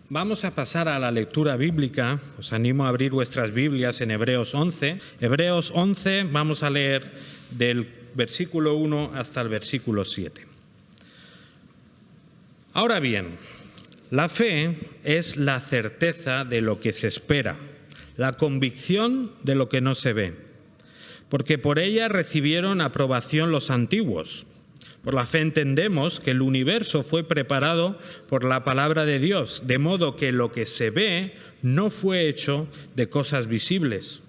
Vamos a pasar a la lectura bíblica. Os animo a abrir vuestras Biblias en Hebreos 11. Hebreos 11, vamos a leer del versículo 1 hasta el versículo 7. Ahora bien, la fe es la certeza de lo que se espera, la convicción de lo que no se ve, porque por ella recibieron aprobación los antiguos. Por la fe entendemos que el universo fue preparado por la palabra de Dios, de modo que lo que se ve no fue hecho de cosas visibles.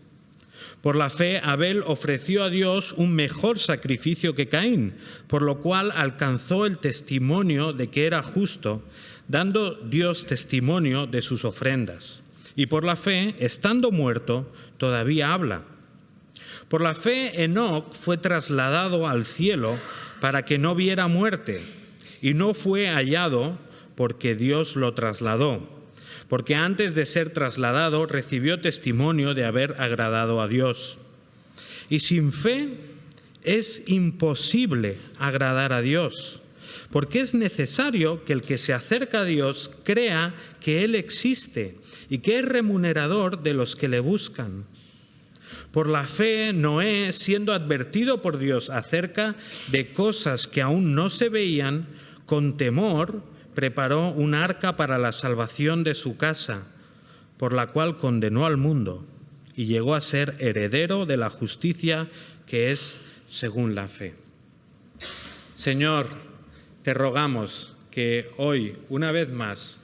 Por la fe Abel ofreció a Dios un mejor sacrificio que Caín, por lo cual alcanzó el testimonio de que era justo, dando Dios testimonio de sus ofrendas. Y por la fe, estando muerto, todavía habla. Por la fe Enoc fue trasladado al cielo para que no viera muerte, y no fue hallado porque Dios lo trasladó, porque antes de ser trasladado recibió testimonio de haber agradado a Dios. Y sin fe es imposible agradar a Dios, porque es necesario que el que se acerca a Dios crea que Él existe y que es remunerador de los que le buscan. Por la fe, Noé, siendo advertido por Dios acerca de cosas que aún no se veían, con temor preparó un arca para la salvación de su casa, por la cual condenó al mundo y llegó a ser heredero de la justicia que es según la fe. Señor, te rogamos que hoy, una vez más,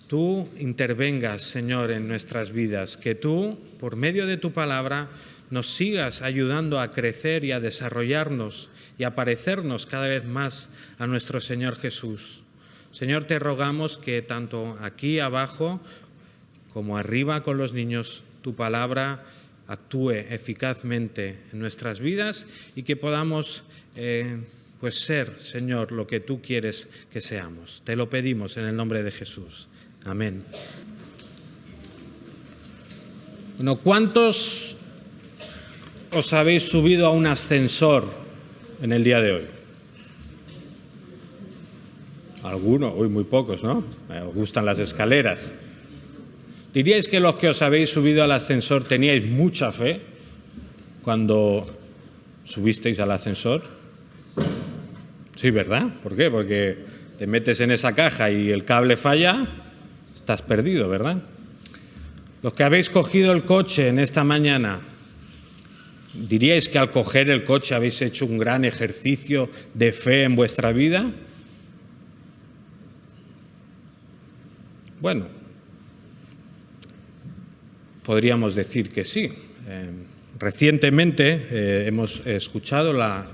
tú intervengas, Señor, en nuestras vidas, que tú, por medio de tu palabra, nos sigas ayudando a crecer y a desarrollarnos y a parecernos cada vez más a nuestro Señor Jesús. Señor, te rogamos que tanto aquí abajo como arriba con los niños, tu palabra actúe eficazmente en nuestras vidas y que podamos ser, Señor, lo que tú quieres que seamos. Te lo pedimos en el nombre de Jesús. Amén. Bueno, ¿cuántos os habéis subido a un ascensor en el día de hoy? Algunos, muy pocos, ¿no? Os gustan las escaleras. ¿Diríais que los que os habéis subido al ascensor teníais mucha fe cuando subisteis al ascensor? Sí, ¿verdad? ¿Por qué? Porque te metes en esa caja y el cable falla, estás perdido, ¿verdad? Los que habéis cogido el coche en esta mañana, ¿diríais que al coger el coche habéis hecho un gran ejercicio de fe en vuestra vida? Bueno, podríamos decir que sí. Recientemente hemos escuchado la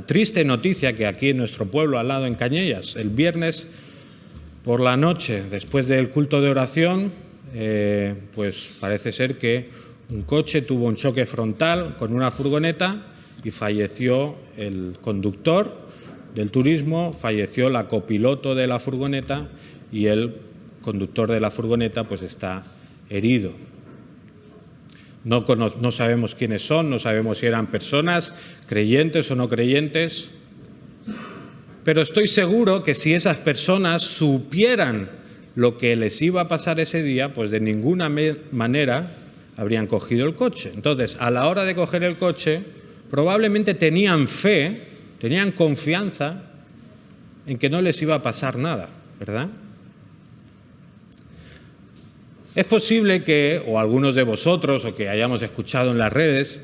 triste noticia que aquí en nuestro pueblo, al lado en Cañellas, el viernes por la noche, después del culto de oración, pues parece ser que un coche tuvo un choque frontal con una furgoneta y falleció el conductor del turismo, falleció la copiloto de la furgoneta y el conductor de la furgoneta pues está herido. No sabemos quiénes son, no sabemos si eran personas creyentes o no creyentes, pero estoy seguro que si esas personas supieran lo que les iba a pasar ese día, pues de ninguna manera habrían cogido el coche. Entonces, a la hora de coger el coche, probablemente tenían fe, tenían confianza en que no les iba a pasar nada, ¿verdad? Es posible que, o algunos de vosotros, o que hayamos escuchado en las redes,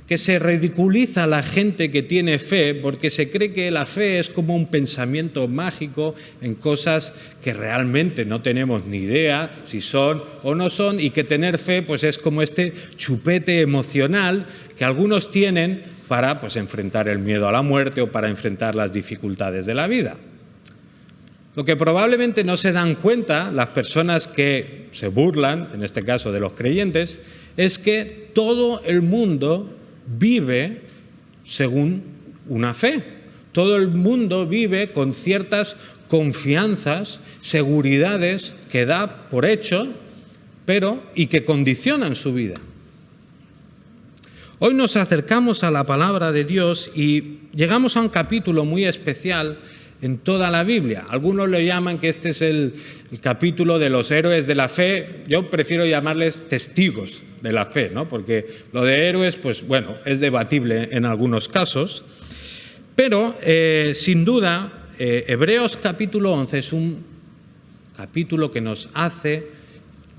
que se ridiculiza a la gente que tiene fe porque se cree que la fe es como un pensamiento mágico en cosas que realmente no tenemos ni idea si son o no son, y que tener fe pues es como este chupete emocional que algunos tienen para pues enfrentar el miedo a la muerte o para enfrentar las dificultades de la vida. Lo que probablemente no se dan cuenta las personas que se burlan, en este caso de los creyentes, es que todo el mundo vive según una fe. Todo el mundo vive con ciertas confianzas, seguridades que da por hecho, y que condicionan su vida. Hoy nos acercamos a la palabra de Dios y llegamos a un capítulo muy especial en toda la Biblia. Algunos lo llaman que este es el capítulo de los héroes de la fe. Yo prefiero llamarles testigos de la fe, ¿no? Porque lo de héroes, pues bueno, es debatible en algunos casos. Pero, sin duda, Hebreos capítulo 11 es un capítulo que nos hace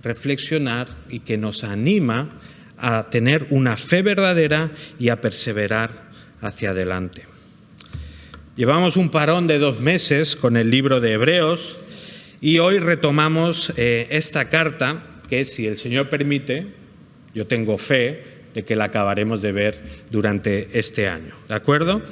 reflexionar y que nos anima a tener una fe verdadera y a perseverar hacia adelante. Llevamos un parón de 2 meses con el libro de Hebreos y hoy retomamos esta carta que, si el Señor permite, yo tengo fe de que la acabaremos de ver durante este año, ¿de acuerdo?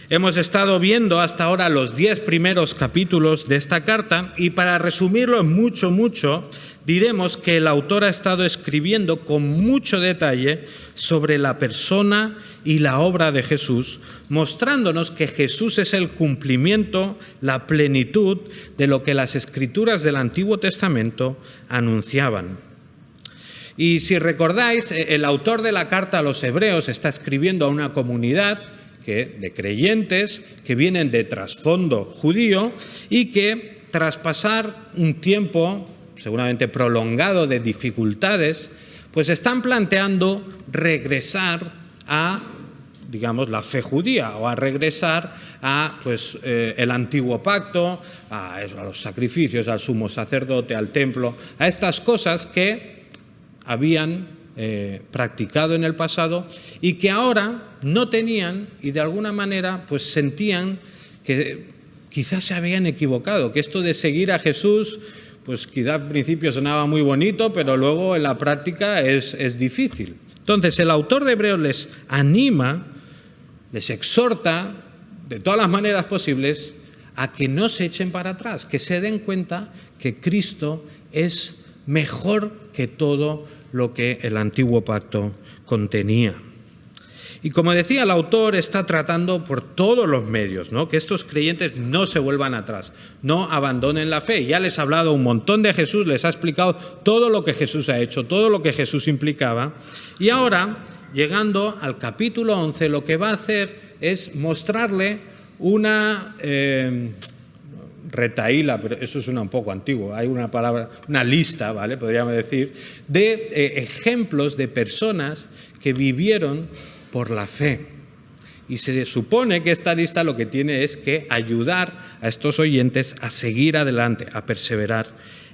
Hemos estado viendo hasta ahora los 10 primeros capítulos de esta carta y, para resumirlo mucho, diremos que el autor ha estado escribiendo con mucho detalle sobre la persona y la obra de Jesús, mostrándonos que Jesús es el cumplimiento, la plenitud de lo que las Escrituras del Antiguo Testamento anunciaban. Y si recordáis, el autor de la carta a los Hebreos está escribiendo a una comunidad de creyentes que vienen de trasfondo judío y que, tras pasar un tiempo seguramente prolongado de dificultades, pues están planteando regresar a, digamos, la fe judía, o a regresar a el antiguo pacto, a los sacrificios, al sumo sacerdote, al templo, a estas cosas que habían practicado en el pasado y que ahora no tenían, y de alguna manera pues sentían que quizás se habían equivocado, que esto de seguir a Jesús pues quizás al principio sonaba muy bonito, pero luego en la práctica es difícil. Entonces el autor de Hebreos les anima, les exhorta de todas las maneras posibles a que no se echen para atrás, que se den cuenta que Cristo es mejor que todo lo que el antiguo pacto contenía. Y como decía, el autor está tratando por todos los medios, ¿no?, que estos creyentes no se vuelvan atrás, no abandonen la fe. Ya les ha hablado un montón de Jesús, les ha explicado todo lo que Jesús ha hecho, todo lo que Jesús implicaba. Y ahora, llegando al capítulo 11, lo que va a hacer es mostrarle una retahíla, pero eso suena un poco antiguo, hay una palabra, una lista, ¿vale?, podríamos decir, de ejemplos de personas que vivieron por la fe. Y se supone que esta lista lo que tiene es que ayudar a estos oyentes a seguir adelante, a perseverar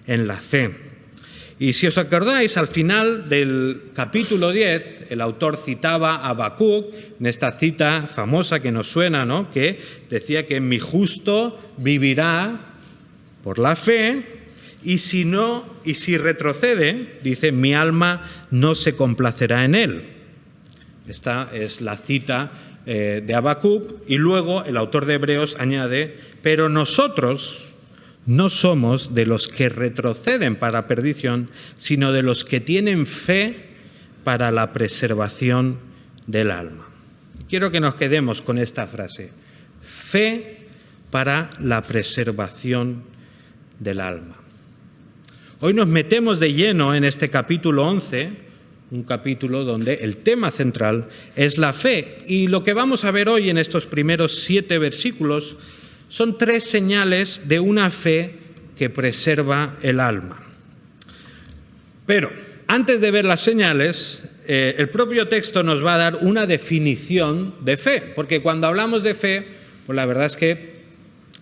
en la fe. Y si os acordáis, al final del capítulo 10, el autor citaba a Habacuc, en esta cita famosa que nos suena, ¿no?, que decía que mi justo vivirá por la fe, y si retrocede, dice, mi alma no se complacerá en él. Esta es la cita de Habacuc, y luego el autor de Hebreos añade, pero nosotros no somos de los que retroceden para perdición, sino de los que tienen fe para la preservación del alma. Quiero que nos quedemos con esta frase, fe para la preservación del alma. Hoy nos metemos de lleno en este capítulo 11, un capítulo donde el tema central es la fe. Y lo que vamos a ver hoy en estos primeros 7 versículos son 3 señales de una fe que preserva el alma. Pero antes de ver las señales, el propio texto nos va a dar una definición de fe, porque cuando hablamos de fe, pues la verdad es que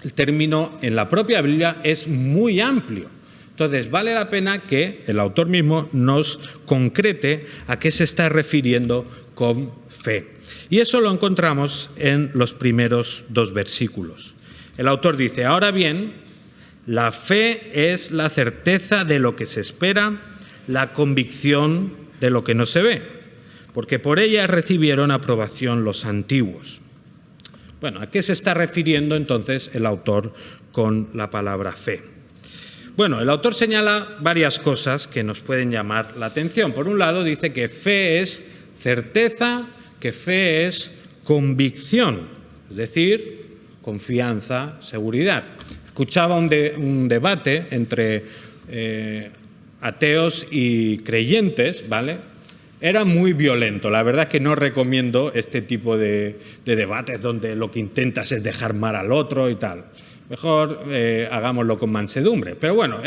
el término en la propia Biblia es muy amplio. Entonces, vale la pena que el autor mismo nos concrete a qué se está refiriendo con fe. Y eso lo encontramos en los primeros 2 versículos. El autor dice, ahora bien, la fe es la certeza de lo que se espera, la convicción de lo que no se ve, porque por ella recibieron aprobación los antiguos. Bueno, ¿a qué se está refiriendo entonces el autor con la palabra fe? Bueno, el autor señala varias cosas que nos pueden llamar la atención. Por un lado, dice que fe es certeza, que fe es convicción, es decir, confianza, seguridad. Escuchaba un debate entre ateos y creyentes, ¿vale?, Era muy violento. La verdad es que no recomiendo este tipo de debates donde lo que intentas es dejar mal al otro y tal. Mejor hagámoslo con mansedumbre. Pero bueno,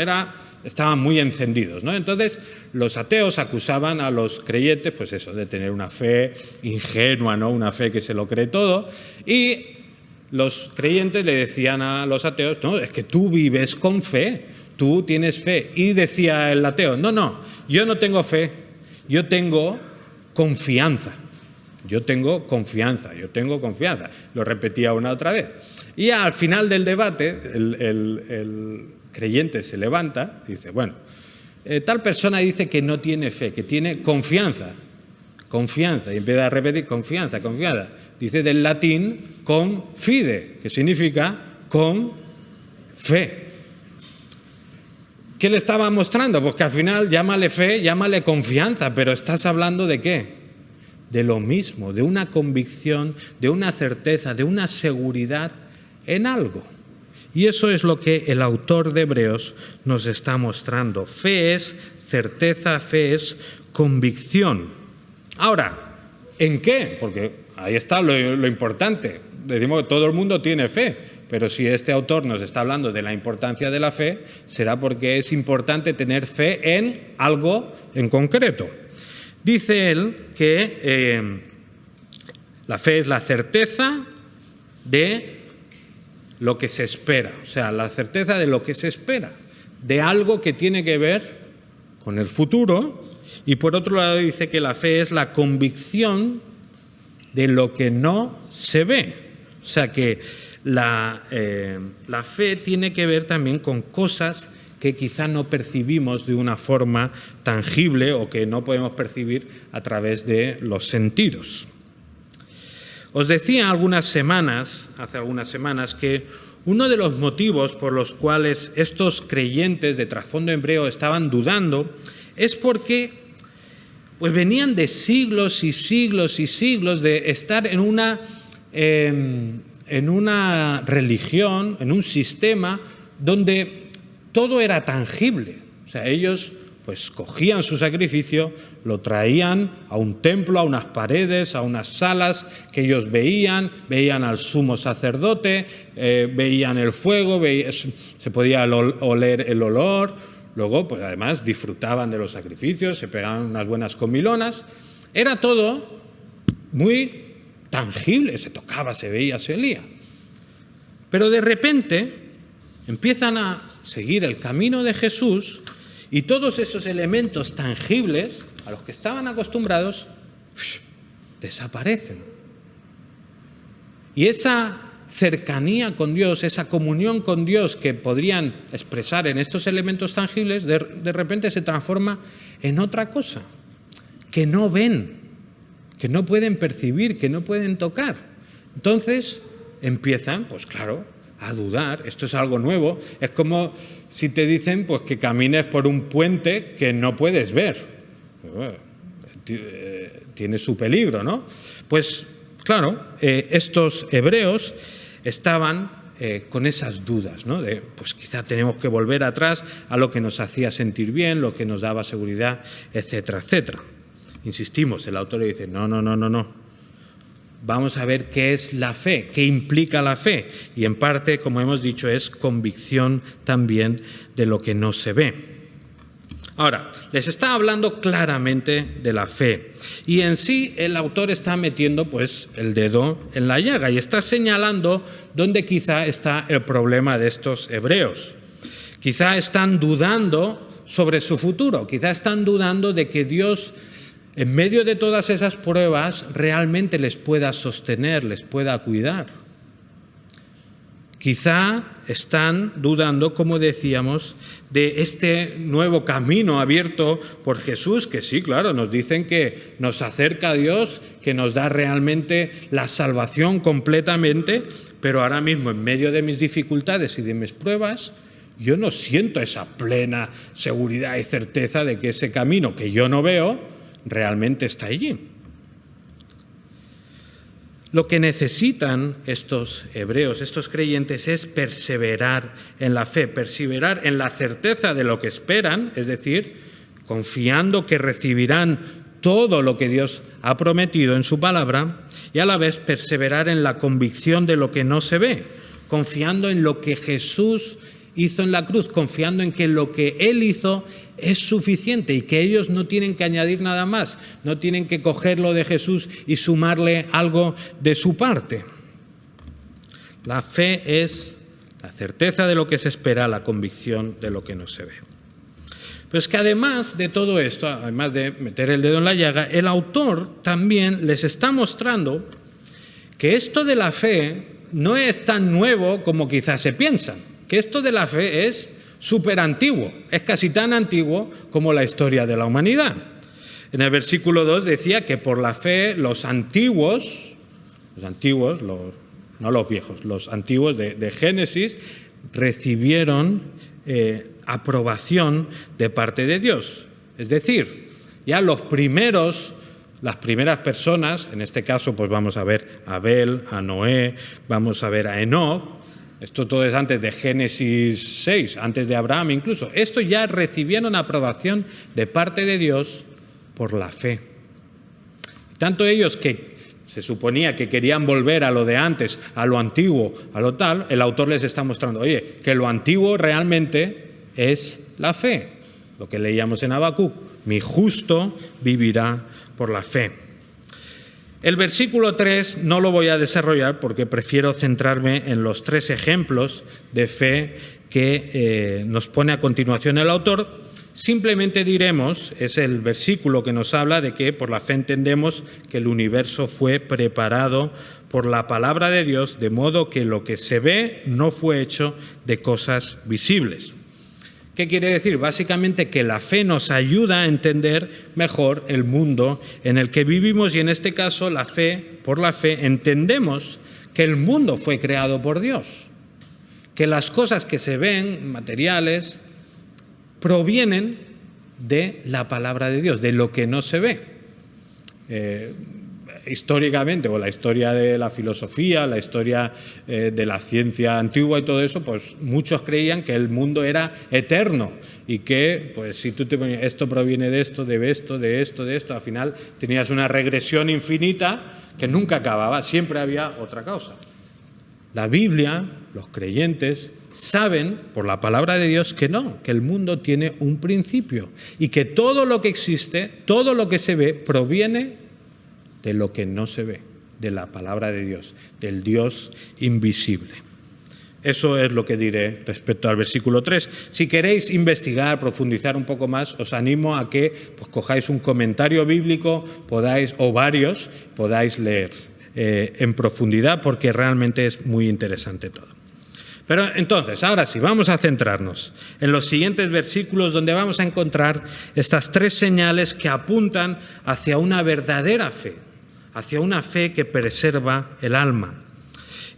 estaban muy encendidos, ¿no? Entonces, los ateos acusaban a los creyentes, pues eso, de tener una fe ingenua, ¿no? Una fe que se lo cree todo. Y los creyentes le decían a los ateos, no, es que tú vives con fe, tú tienes fe. Y decía el ateo, no, yo no tengo fe, yo tengo confianza. Yo tengo confianza. Lo repetía una otra vez. Y al final del debate, el creyente se levanta y dice, bueno, tal persona dice que no tiene fe, que tiene confianza, y empieza a repetir confianza. Dice del latín confide, que significa con fe. ¿Qué le estaba mostrando? Pues que al final llámale fe, llámale confianza, pero estás hablando ¿de qué? De lo mismo, de una convicción, de una certeza, de una seguridad en algo. Y eso es lo que el autor de Hebreos nos está mostrando. Fe es certeza, fe es convicción. Ahora, ¿en qué? Porque ahí está lo importante. Decimos que todo el mundo tiene fe, pero si este autor nos está hablando de la importancia de la fe, será porque es importante tener fe en algo en concreto. Dice él que la fe es la certeza de lo que se espera, o sea, la certeza de lo que se espera, de algo que tiene que ver con el futuro, y por otro lado dice que la fe es la convicción de lo que no se ve, o sea que la fe tiene que ver también con cosas que quizá no percibimos de una forma tangible o que no podemos percibir a través de los sentidos. Os decía hace algunas semanas, que uno de los motivos por los cuales estos creyentes de trasfondo hebreo estaban dudando es porque pues venían de siglos y siglos y siglos de estar en una religión, en un sistema donde todo era tangible. O sea, ellos pues cogían su sacrificio, lo traían a un templo, a unas paredes, a unas salas que ellos veían al sumo sacerdote, veían el fuego, se podía oler el olor, luego pues además disfrutaban de los sacrificios, se pegaban unas buenas comilonas. Era todo muy tangible, se tocaba, se veía, se olía. Pero de repente empiezan a seguir el camino de Jesús y todos esos elementos tangibles a los que estaban acostumbrados desaparecen. Y esa cercanía con Dios, esa comunión con Dios que podrían expresar en estos elementos tangibles, de repente se transforma en otra cosa que no ven, que no pueden percibir, que no pueden tocar. Entonces empiezan, pues claro, a dudar. Esto es algo nuevo. Es como si te dicen pues, que camines por un puente que no puedes ver. Tiene su peligro, ¿no? Pues claro, estos hebreos estaban con esas dudas, ¿no? De, pues quizá tenemos que volver atrás a lo que nos hacía sentir bien, lo que nos daba seguridad, etcétera, etcétera. Insistimos, el autor dice, no. Vamos a ver qué es la fe, qué implica la fe. Y en parte, como hemos dicho, es convicción también de lo que no se ve. Ahora, les está hablando claramente de la fe. Y en sí el autor está metiendo pues, el dedo en la llaga y está señalando dónde quizá está el problema de estos hebreos. Quizá están dudando sobre su futuro, quizá están dudando de que Dios, en medio de todas esas pruebas, realmente les pueda sostener, les pueda cuidar. Quizá están dudando, como decíamos, de este nuevo camino abierto por Jesús, que sí, claro, nos dicen que nos acerca a Dios, que nos da realmente la salvación completamente, pero ahora mismo, en medio de mis dificultades y de mis pruebas, yo no siento esa plena seguridad y certeza de que ese camino que yo no veo realmente está allí. Lo que necesitan estos hebreos, estos creyentes, es perseverar en la fe, perseverar en la certeza de lo que esperan, es decir, confiando que recibirán todo lo que Dios ha prometido en su palabra y a la vez perseverar en la convicción de lo que no se ve, confiando en lo que Jesús hizo en la cruz, confiando en que lo que Él hizo es suficiente y que ellos no tienen que añadir nada más, no tienen que coger lo de Jesús y sumarle algo de su parte. La fe es la certeza de lo que se espera, la convicción de lo que no se ve. Pero es que además de todo esto, además de meter el dedo en la llaga, el autor también les está mostrando que esto de la fe no es tan nuevo como quizás se piensa, que esto de la fe es súper antiguo, es casi tan antiguo como la historia de la humanidad. En el versículo 2 decía que por la fe los antiguos, no los viejos, los antiguos de Génesis recibieron aprobación de parte de Dios. Es decir, ya las primeras personas, en este caso pues vamos a ver a Abel, a Noé, vamos a ver a Enoc. Esto todo es antes de Génesis 6, antes de Abraham incluso. Esto ya recibieron aprobación de parte de Dios por la fe. Tanto ellos que se suponía que querían volver a lo de antes, a lo antiguo, a lo tal, el autor les está mostrando, oye, que lo antiguo realmente es la fe. Lo que leíamos en Habacuc, mi justo vivirá por la fe. El versículo 3 no lo voy a desarrollar porque prefiero centrarme en los 3 ejemplos de fe que nos pone a continuación el autor. Simplemente diremos, es el versículo que nos habla de que por la fe entendemos que el universo fue preparado por la palabra de Dios, de modo que lo que se ve no fue hecho de cosas visibles. ¿Qué quiere decir? Básicamente que la fe nos ayuda a entender mejor el mundo en el que vivimos y en este caso por la fe entendemos que el mundo fue creado por Dios, que las cosas que se ven, materiales, provienen de la palabra de Dios, de lo que no se ve. Históricamente, o la historia de la filosofía, la historia de la ciencia antigua y todo eso, pues muchos creían que el mundo era eterno y que, pues si tú te ponías, esto proviene de esto, de esto, de esto, de esto, al final tenías una regresión infinita que nunca acababa, siempre había otra causa. La Biblia, los creyentes, saben por la palabra de Dios que no, que el mundo tiene un principio y que todo lo que existe, todo lo que se ve, proviene de lo que no se ve, de la palabra de Dios, del Dios invisible. Eso es lo que diré respecto al versículo 3. Si queréis investigar, profundizar un poco más, os animo a que pues, cojáis un comentario bíblico, o varios, podáis leer en profundidad, porque realmente es muy interesante todo. Pero entonces, ahora sí, vamos a centrarnos en los siguientes versículos donde vamos a encontrar estas 3 señales que apuntan hacia una verdadera fe, hacia una fe que preserva el alma.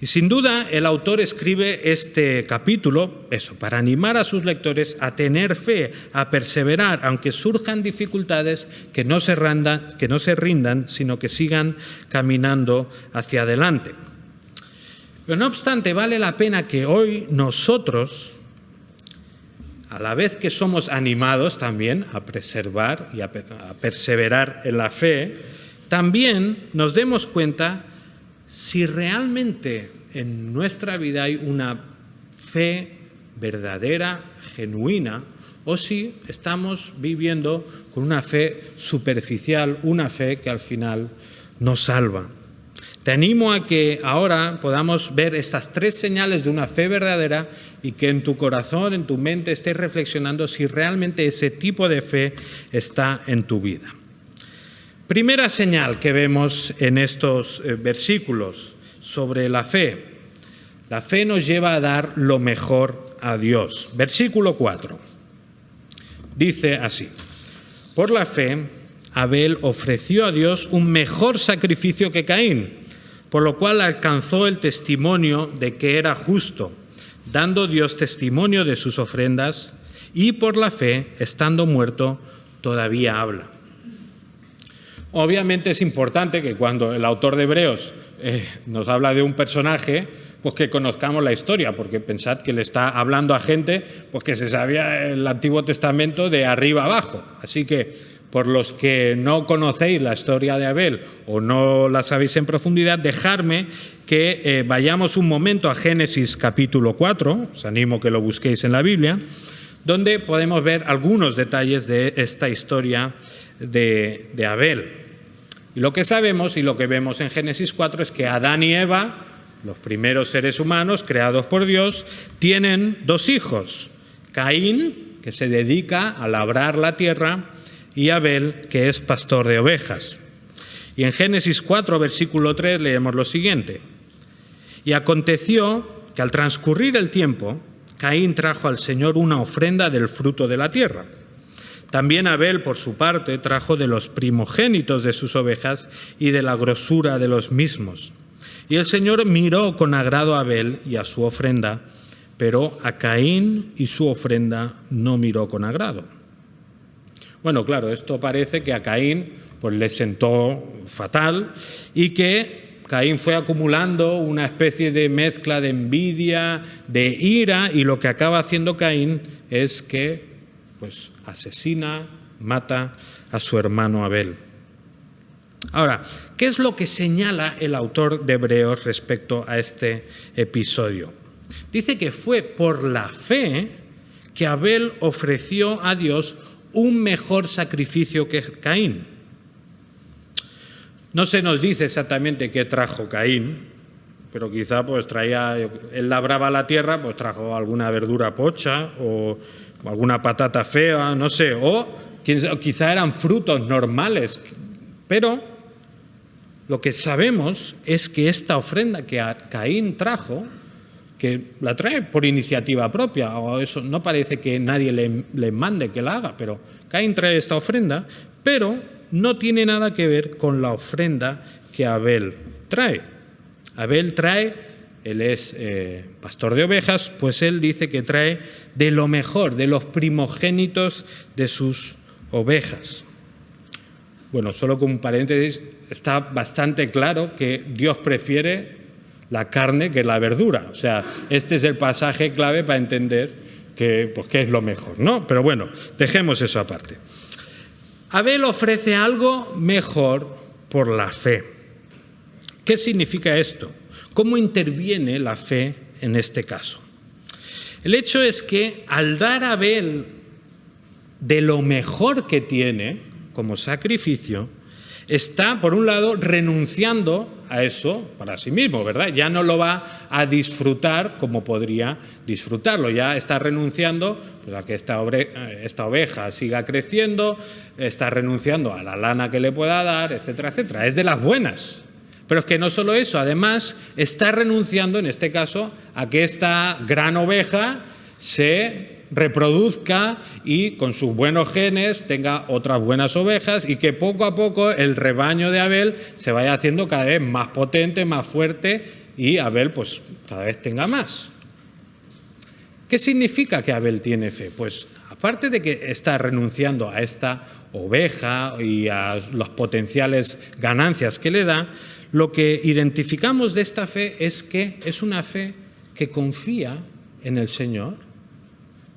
Y sin duda el autor escribe este capítulo, para animar a sus lectores a tener fe, a perseverar, aunque surjan dificultades, que no se rindan, sino que sigan caminando hacia adelante. Pero no obstante, vale la pena que hoy nosotros, a la vez que somos animados también a preservar y a perseverar en la fe, también nos demos cuenta si realmente en nuestra vida hay una fe verdadera, genuina, o si estamos viviendo con una fe superficial, una fe que al final nos salva. Te animo a que ahora podamos ver estas 3 señales de una fe verdadera y que en tu corazón, en tu mente, estés reflexionando si realmente ese tipo de fe está en tu vida. Primera señal que vemos en estos versículos sobre la fe. La fe nos lleva a dar lo mejor a Dios. Versículo 4. Dice así: por la fe, Abel ofreció a Dios un mejor sacrificio que Caín, por lo cual alcanzó el testimonio de que era justo, dando Dios testimonio de sus ofrendas, y por la fe, estando muerto, todavía habla. Obviamente es importante que cuando el autor de Hebreos nos habla de un personaje, pues que conozcamos la historia, porque pensad que le está hablando a gente pues que se sabía el Antiguo Testamento de arriba abajo. Así que por los que no conocéis la historia de Abel o no la sabéis en profundidad, dejarme que vayamos un momento a Génesis capítulo 4, os animo que lo busquéis en la Biblia, donde podemos ver algunos detalles de esta historia de Abel. Y lo que sabemos y lo que vemos en Génesis 4 es que Adán y Eva, los primeros seres humanos creados por Dios, tienen 2 hijos, Caín, que se dedica a labrar la tierra, y Abel, que es pastor de ovejas. Y en Génesis 4, versículo 3, leemos lo siguiente: y aconteció que al transcurrir el tiempo, Caín trajo al Señor una ofrenda del fruto de la tierra. También Abel, por su parte, trajo de los primogénitos de sus ovejas y de la grosura de los mismos. Y el Señor miró con agrado a Abel y a su ofrenda, pero a Caín y su ofrenda no miró con agrado. Bueno, claro, esto parece que a Caín pues, le sentó fatal y que Caín fue acumulando una especie de mezcla de envidia, de ira, y lo que acaba haciendo Caín es que pues, asesina, mata a su hermano Abel. Ahora, ¿qué es lo que señala el autor de Hebreos respecto a este episodio? Dice que fue por la fe que Abel ofreció a Dios un mejor sacrificio que Caín. No se nos dice exactamente qué trajo Caín, pero quizá pues él labraba la tierra, pues trajo alguna verdura pocha o alguna patata fea, no sé, o quizá eran frutos normales. Pero lo que sabemos es que esta ofrenda que Caín trajo, que la trae por iniciativa propia, o eso no parece que nadie le mande que la haga, pero Caín trae esta ofrenda, pero no tiene nada que ver con la ofrenda que Abel trae. Abel trae, él es pastor de ovejas, pues él dice que trae de lo mejor, de los primogénitos de sus ovejas. Bueno, solo con un paréntesis, está bastante claro que Dios prefiere la carne que la verdura. O sea, este es el pasaje clave para entender que, pues, qué es lo mejor, ¿no? Pero bueno, dejemos eso aparte. Abel ofrece algo mejor por la fe. ¿Qué significa esto? ¿Cómo interviene la fe en este caso? El hecho es que al dar a Abel de lo mejor que tiene como sacrificio, está, por un lado, renunciando a eso para sí mismo, ¿verdad? Ya no lo va a disfrutar como podría disfrutarlo. Ya está renunciando pues, a que esta oveja siga creciendo, está renunciando a la lana que le pueda dar, etcétera, etcétera. Es de las buenas. Pero es que no solo eso, además está renunciando, en este caso, a que esta gran oveja se reproduzca y con sus buenos genes tenga otras buenas ovejas y que poco a poco el rebaño de Abel se vaya haciendo cada vez más potente, más fuerte y Abel pues cada vez tenga más. ¿Qué significa que Abel tiene fe? Pues aparte de que está renunciando a esta oveja y a las potenciales ganancias que le da, lo que identificamos de esta fe es que es una fe que confía en el Señor,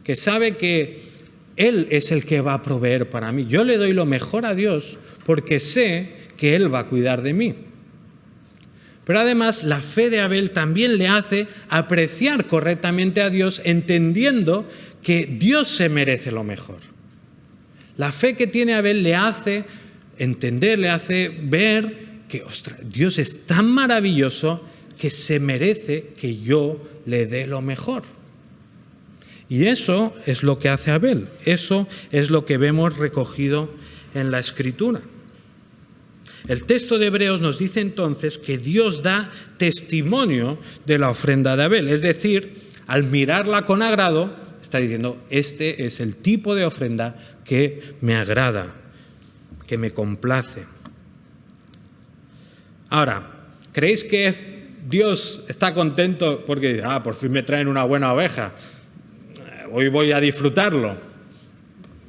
que sabe que Él es el que va a proveer para mí. Yo le doy lo mejor a Dios porque sé que Él va a cuidar de mí. Pero además la fe de Abel también le hace apreciar correctamente a Dios, entendiendo que Dios se merece lo mejor. La fe que tiene Abel le hace entender, le hace ver que Dios es tan maravilloso que se merece que yo le dé lo mejor. Y eso es lo que hace Abel, eso es lo que vemos recogido en la Escritura. El texto de Hebreos nos dice entonces que Dios da testimonio de la ofrenda de Abel, es decir, al mirarla con agrado, está diciendo, este es el tipo de ofrenda que me agrada, que me complace. Ahora, ¿creéis que Dios está contento porque dice, por fin me traen una buena oveja? Hoy voy a disfrutarlo.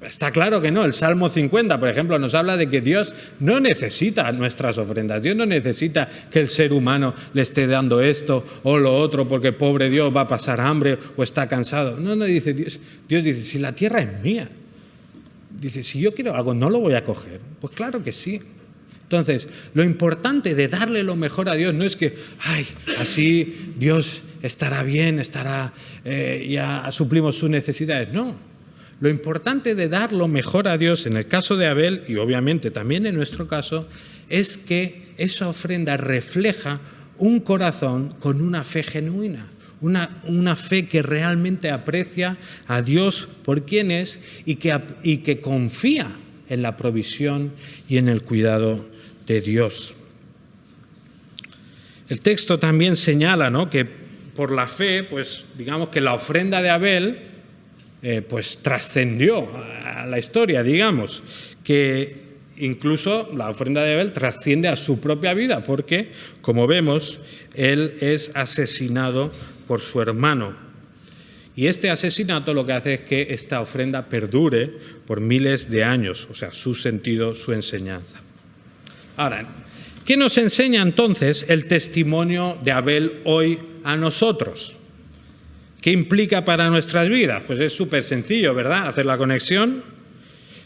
Está claro que no. El Salmo 50, por ejemplo, nos habla de que Dios no necesita nuestras ofrendas. Dios no necesita que el ser humano le esté dando esto o lo otro porque pobre Dios va a pasar hambre o está cansado. No, dice Dios dice, si la tierra es mía, Dice, si yo quiero algo, ¿no lo voy a coger? Pues claro que sí. Entonces, lo importante de darle lo mejor a Dios no es que, así Dios estará bien, ya suplimos sus necesidades. No. Lo importante de dar lo mejor a Dios, en el caso de Abel, y obviamente también en nuestro caso, es que esa ofrenda refleja un corazón con una fe genuina. Una fe que realmente aprecia a Dios por quien es y que confía en la provisión y en el cuidado de Dios. El texto también señala, ¿no?, que por la fe, pues digamos que la ofrenda de Abel pues trascendió a la historia, digamos, que incluso la ofrenda de Abel trasciende a su propia vida, porque, como vemos, él es asesinado por su hermano. Y este asesinato lo que hace es que esta ofrenda perdure por miles de años, o sea, su sentido, su enseñanza. Ahora, ¿qué nos enseña entonces el testimonio de Abel hoy a nosotros? ¿Qué implica para nuestras vidas? Pues es súper sencillo, ¿verdad? Hacer la conexión.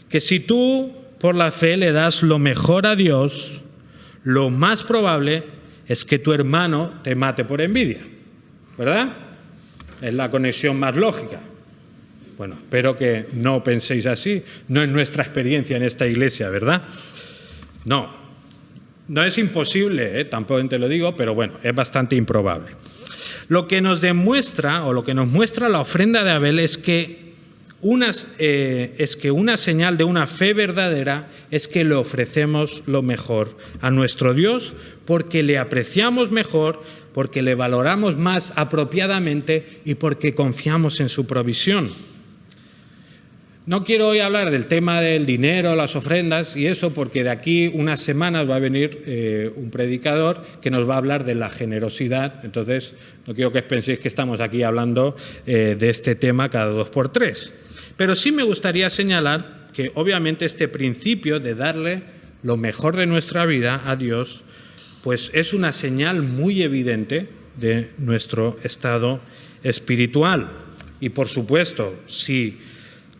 Que si tú por la fe le das lo mejor a Dios, lo más probable es que tu hermano te mate por envidia, ¿verdad? Es la conexión más lógica. Bueno, espero que no penséis así. No es nuestra experiencia en esta iglesia, ¿verdad? No es imposible, tampoco te lo digo, pero bueno, es bastante improbable. Lo que nos demuestra, o lo que nos muestra la ofrenda de Abel es que una señal de una fe verdadera es que le ofrecemos lo mejor a nuestro Dios porque le apreciamos mejor, porque le valoramos más apropiadamente y porque confiamos en su provisión. No quiero hoy hablar del tema del dinero, las ofrendas y eso, porque de aquí unas semanas va a venir un predicador que nos va a hablar de la generosidad. Entonces, no quiero que penséis que estamos aquí hablando de este tema cada 2 por 3. Pero sí me gustaría señalar que obviamente este principio de darle lo mejor de nuestra vida a Dios, pues es una señal muy evidente de nuestro estado espiritual. Y por supuesto, si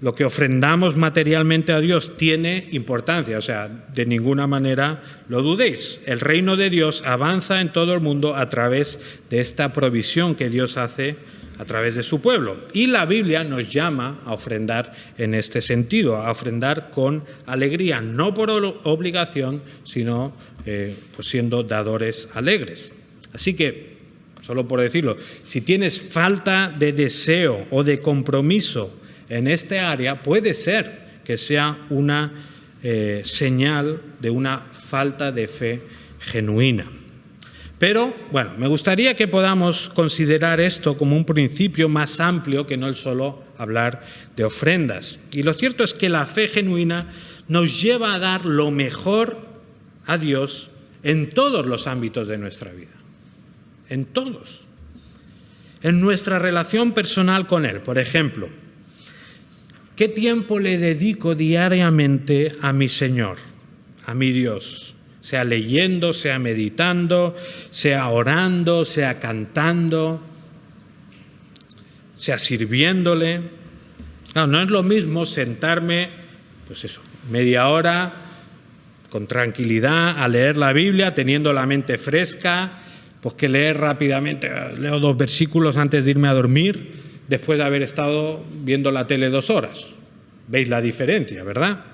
lo que ofrendamos materialmente a Dios tiene importancia, o sea, de ninguna manera lo dudéis. El reino de Dios avanza en todo el mundo a través de esta provisión que Dios hace a través de su pueblo. Y la Biblia nos llama a ofrendar en este sentido, a ofrendar con alegría, no por obligación, sino pues siendo dadores alegres. Así que, solo por decirlo, si tienes falta de deseo o de compromiso en este área, puede ser que sea una señal de una falta de fe genuina. Pero, bueno, me gustaría que podamos considerar esto como un principio más amplio que no el solo hablar de ofrendas. Y lo cierto es que la fe genuina nos lleva a dar lo mejor a Dios en todos los ámbitos de nuestra vida. En todos. En nuestra relación personal con Él, por ejemplo. ¿Qué tiempo le dedico diariamente a mi Señor, a mi Dios? Sea leyendo, sea meditando, sea orando, sea cantando, sea sirviéndole. No es lo mismo sentarme, pues eso, media hora con tranquilidad a leer la Biblia, teniendo la mente fresca, pues que leer rápidamente, leo 2 versículos antes de irme a dormir, después de haber estado viendo la tele 2 horas. ¿Veis la diferencia, verdad?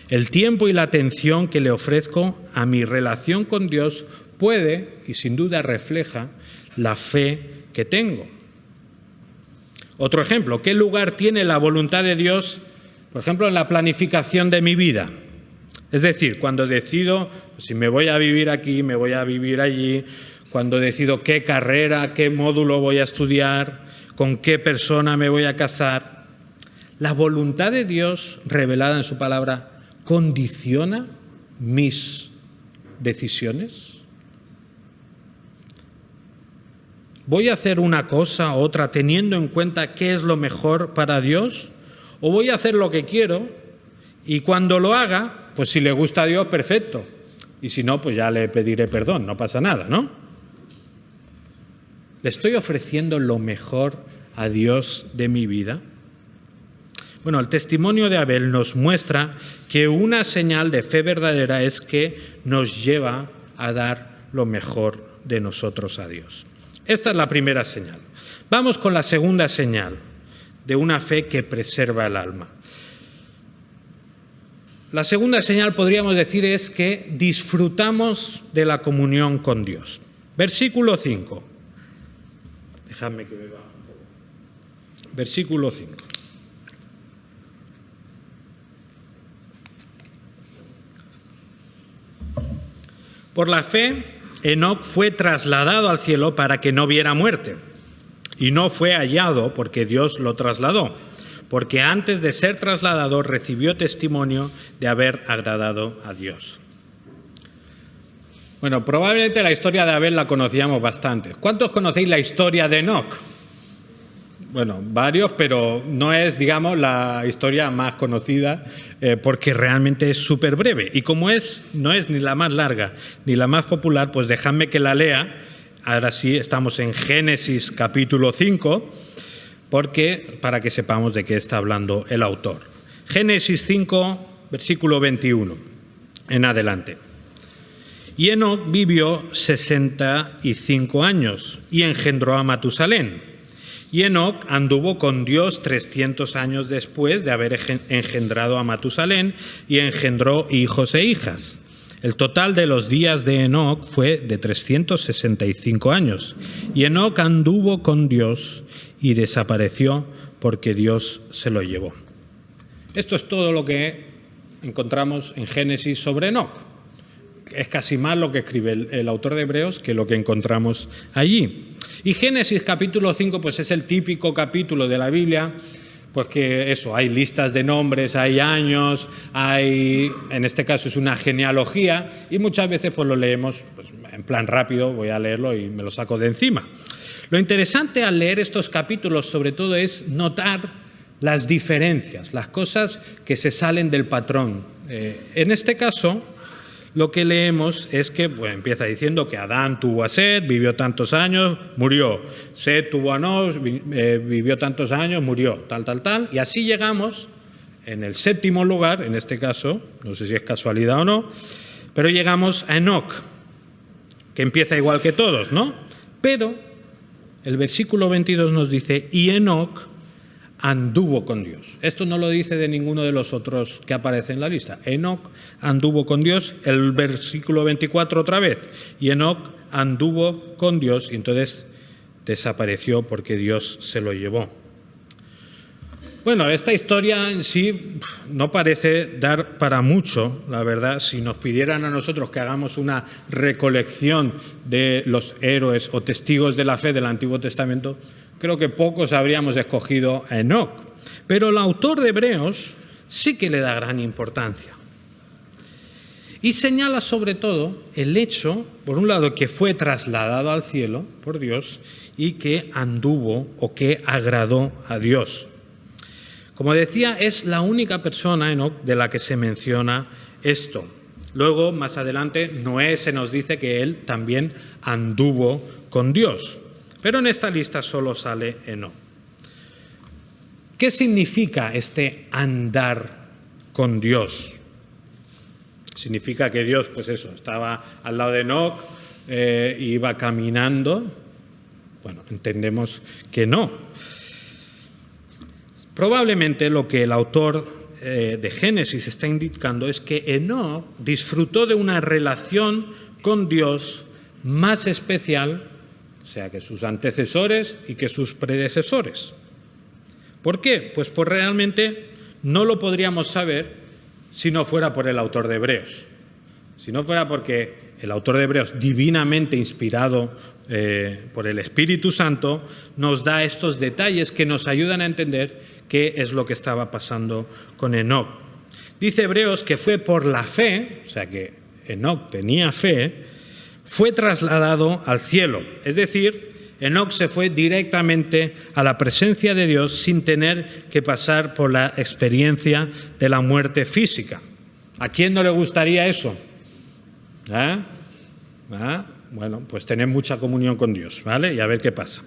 El tiempo y la atención que le ofrezco a mi relación con Dios puede, y sin duda refleja, la fe que tengo. Otro ejemplo, ¿qué lugar tiene la voluntad de Dios, por ejemplo, en la planificación de mi vida? Es decir, cuando decido si me voy a vivir aquí, me voy a vivir allí, cuando decido qué carrera, qué módulo voy a estudiar, con qué persona me voy a casar. La voluntad de Dios revelada en su palabra condiciona mis decisiones. ¿Voy a hacer una cosa u otra teniendo en cuenta qué es lo mejor para Dios? ¿O voy a hacer lo que quiero y cuando lo haga, pues si le gusta a Dios, perfecto. Y si no, pues ya le pediré perdón, no pasa nada, ¿no? ¿Le estoy ofreciendo lo mejor a Dios de mi vida? Bueno, el testimonio de Abel nos muestra que una señal de fe verdadera es que nos lleva a dar lo mejor de nosotros a Dios. Esta es la primera señal. Vamos con la segunda señal de una fe que preserva el alma. La segunda señal, podríamos decir, es que disfrutamos de la comunión con Dios. Versículo 5. Dejadme que beba un poco. Versículo 5. Por la fe, Enoc fue trasladado al cielo para que no viera muerte, y no fue hallado porque Dios lo trasladó, porque antes de ser trasladado recibió testimonio de haber agradado a Dios. Bueno, probablemente la historia de Abel la conocíamos bastante. ¿Cuántos conocéis la historia de Enoc? Bueno, varios, pero no es, digamos, la historia más conocida porque realmente es súper breve. Y como no es ni la más larga ni la más popular, pues dejadme que la lea. Ahora sí, estamos en Génesis capítulo 5, para que sepamos de qué está hablando el autor. Génesis 5, versículo 21, en adelante. Y Enoc vivió 65 años y engendró a Matusalén. Y Enoc anduvo con Dios 300 años después de haber engendrado a Matusalén y engendró hijos e hijas. El total de los días de Enoc fue de 365 años. Y Enoc anduvo con Dios y desapareció porque Dios se lo llevó. Esto es todo lo que encontramos en Génesis sobre Enoc. Es casi más lo que escribe el autor de Hebreos que lo que encontramos allí. Y Génesis capítulo 5 pues es el típico capítulo de la Biblia, pues que eso, hay listas de nombres, hay años, en este caso es una genealogía, y muchas veces pues lo leemos pues, en plan rápido, voy a leerlo y me lo saco de encima. Lo interesante al leer estos capítulos sobre todo es notar las diferencias, las cosas que se salen del patrón. En este caso, lo que leemos es que empieza diciendo que Adán tuvo a Set, vivió tantos años, murió. Set tuvo a Enos, vivió tantos años, murió, tal. Y así llegamos, en el séptimo lugar, en este caso, no sé si es casualidad o no, pero llegamos a Enoc, que empieza igual que todos, ¿no? Pero el versículo 22 nos dice, y Enoc anduvo con Dios. Esto no lo dice de ninguno de los otros que aparecen en la lista. Enoc anduvo con Dios. El versículo 24 otra vez. Y Enoc anduvo con Dios y entonces desapareció porque Dios se lo llevó. Bueno, esta historia en sí no parece dar para mucho, la verdad. Si nos pidieran a nosotros que hagamos una recolección de los héroes o testigos de la fe del Antiguo Testamento, creo que pocos habríamos escogido a Enoc. Pero el autor de Hebreos sí que le da gran importancia. Y señala sobre todo el hecho, por un lado, que fue trasladado al cielo por Dios y que anduvo o que agradó a Dios. Como decía, es la única persona, Enoc, de la que se menciona esto. Luego, más adelante, Noé se nos dice que él también anduvo con Dios. Pero en esta lista solo sale Enoc. ¿Qué significa este andar con Dios? Significa que Dios, pues eso, estaba al lado de Enoc, iba caminando. Bueno, entendemos que no. Probablemente lo que el autor de Génesis está indicando es que Enoc disfrutó de una relación con Dios más especial, o sea, que sus antecesores y que sus predecesores. ¿Por qué? Pues realmente no lo podríamos saber si no fuera por el autor de Hebreos. Si no fuera porque el autor de Hebreos, divinamente inspirado por el Espíritu Santo, nos da estos detalles que nos ayudan a entender qué es lo que estaba pasando con Enoc. Dice Hebreos que fue por la fe, o sea que Enoc tenía fe, fue trasladado al cielo. Es decir, Enoc se fue directamente a la presencia de Dios sin tener que pasar por la experiencia de la muerte física. ¿A quién no le gustaría eso? Bueno, pues tener mucha comunión con Dios, ¿vale? Y a ver qué pasa.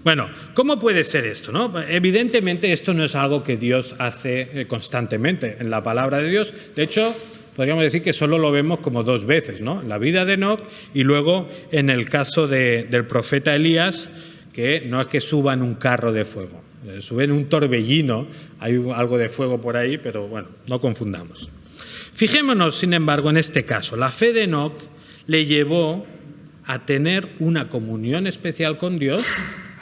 Bueno, ¿cómo puede ser esto, no? Evidentemente esto no es algo que Dios hace constantemente en la palabra de Dios. De hecho, podríamos decir que solo lo vemos como 2 veces, ¿no? En la vida de Enoc y luego en el caso del profeta Elías, que no es que suba en un carro de fuego, sube en un torbellino, hay algo de fuego por ahí, pero bueno, no confundamos. Fijémonos, sin embargo, en este caso. La fe de Enoc le llevó a tener una comunión especial con Dios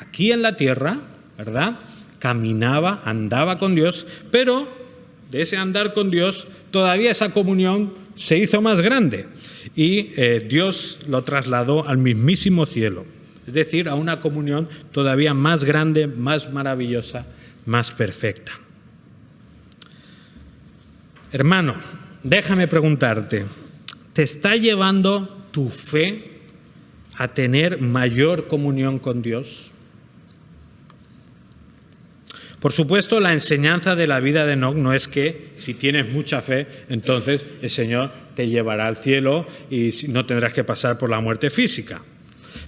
aquí en la tierra, ¿verdad? Caminaba, andaba con Dios, pero de ese andar con Dios todavía esa comunión se hizo más grande y Dios lo trasladó al mismísimo cielo, es decir, a una comunión todavía más grande, más maravillosa, más perfecta. Hermano, déjame preguntarte, ¿te está llevando tu fe a tener mayor comunión con Dios? Por supuesto, la enseñanza de la vida de Enoc no es que si tienes mucha fe, entonces el Señor te llevará al cielo y no tendrás que pasar por la muerte física.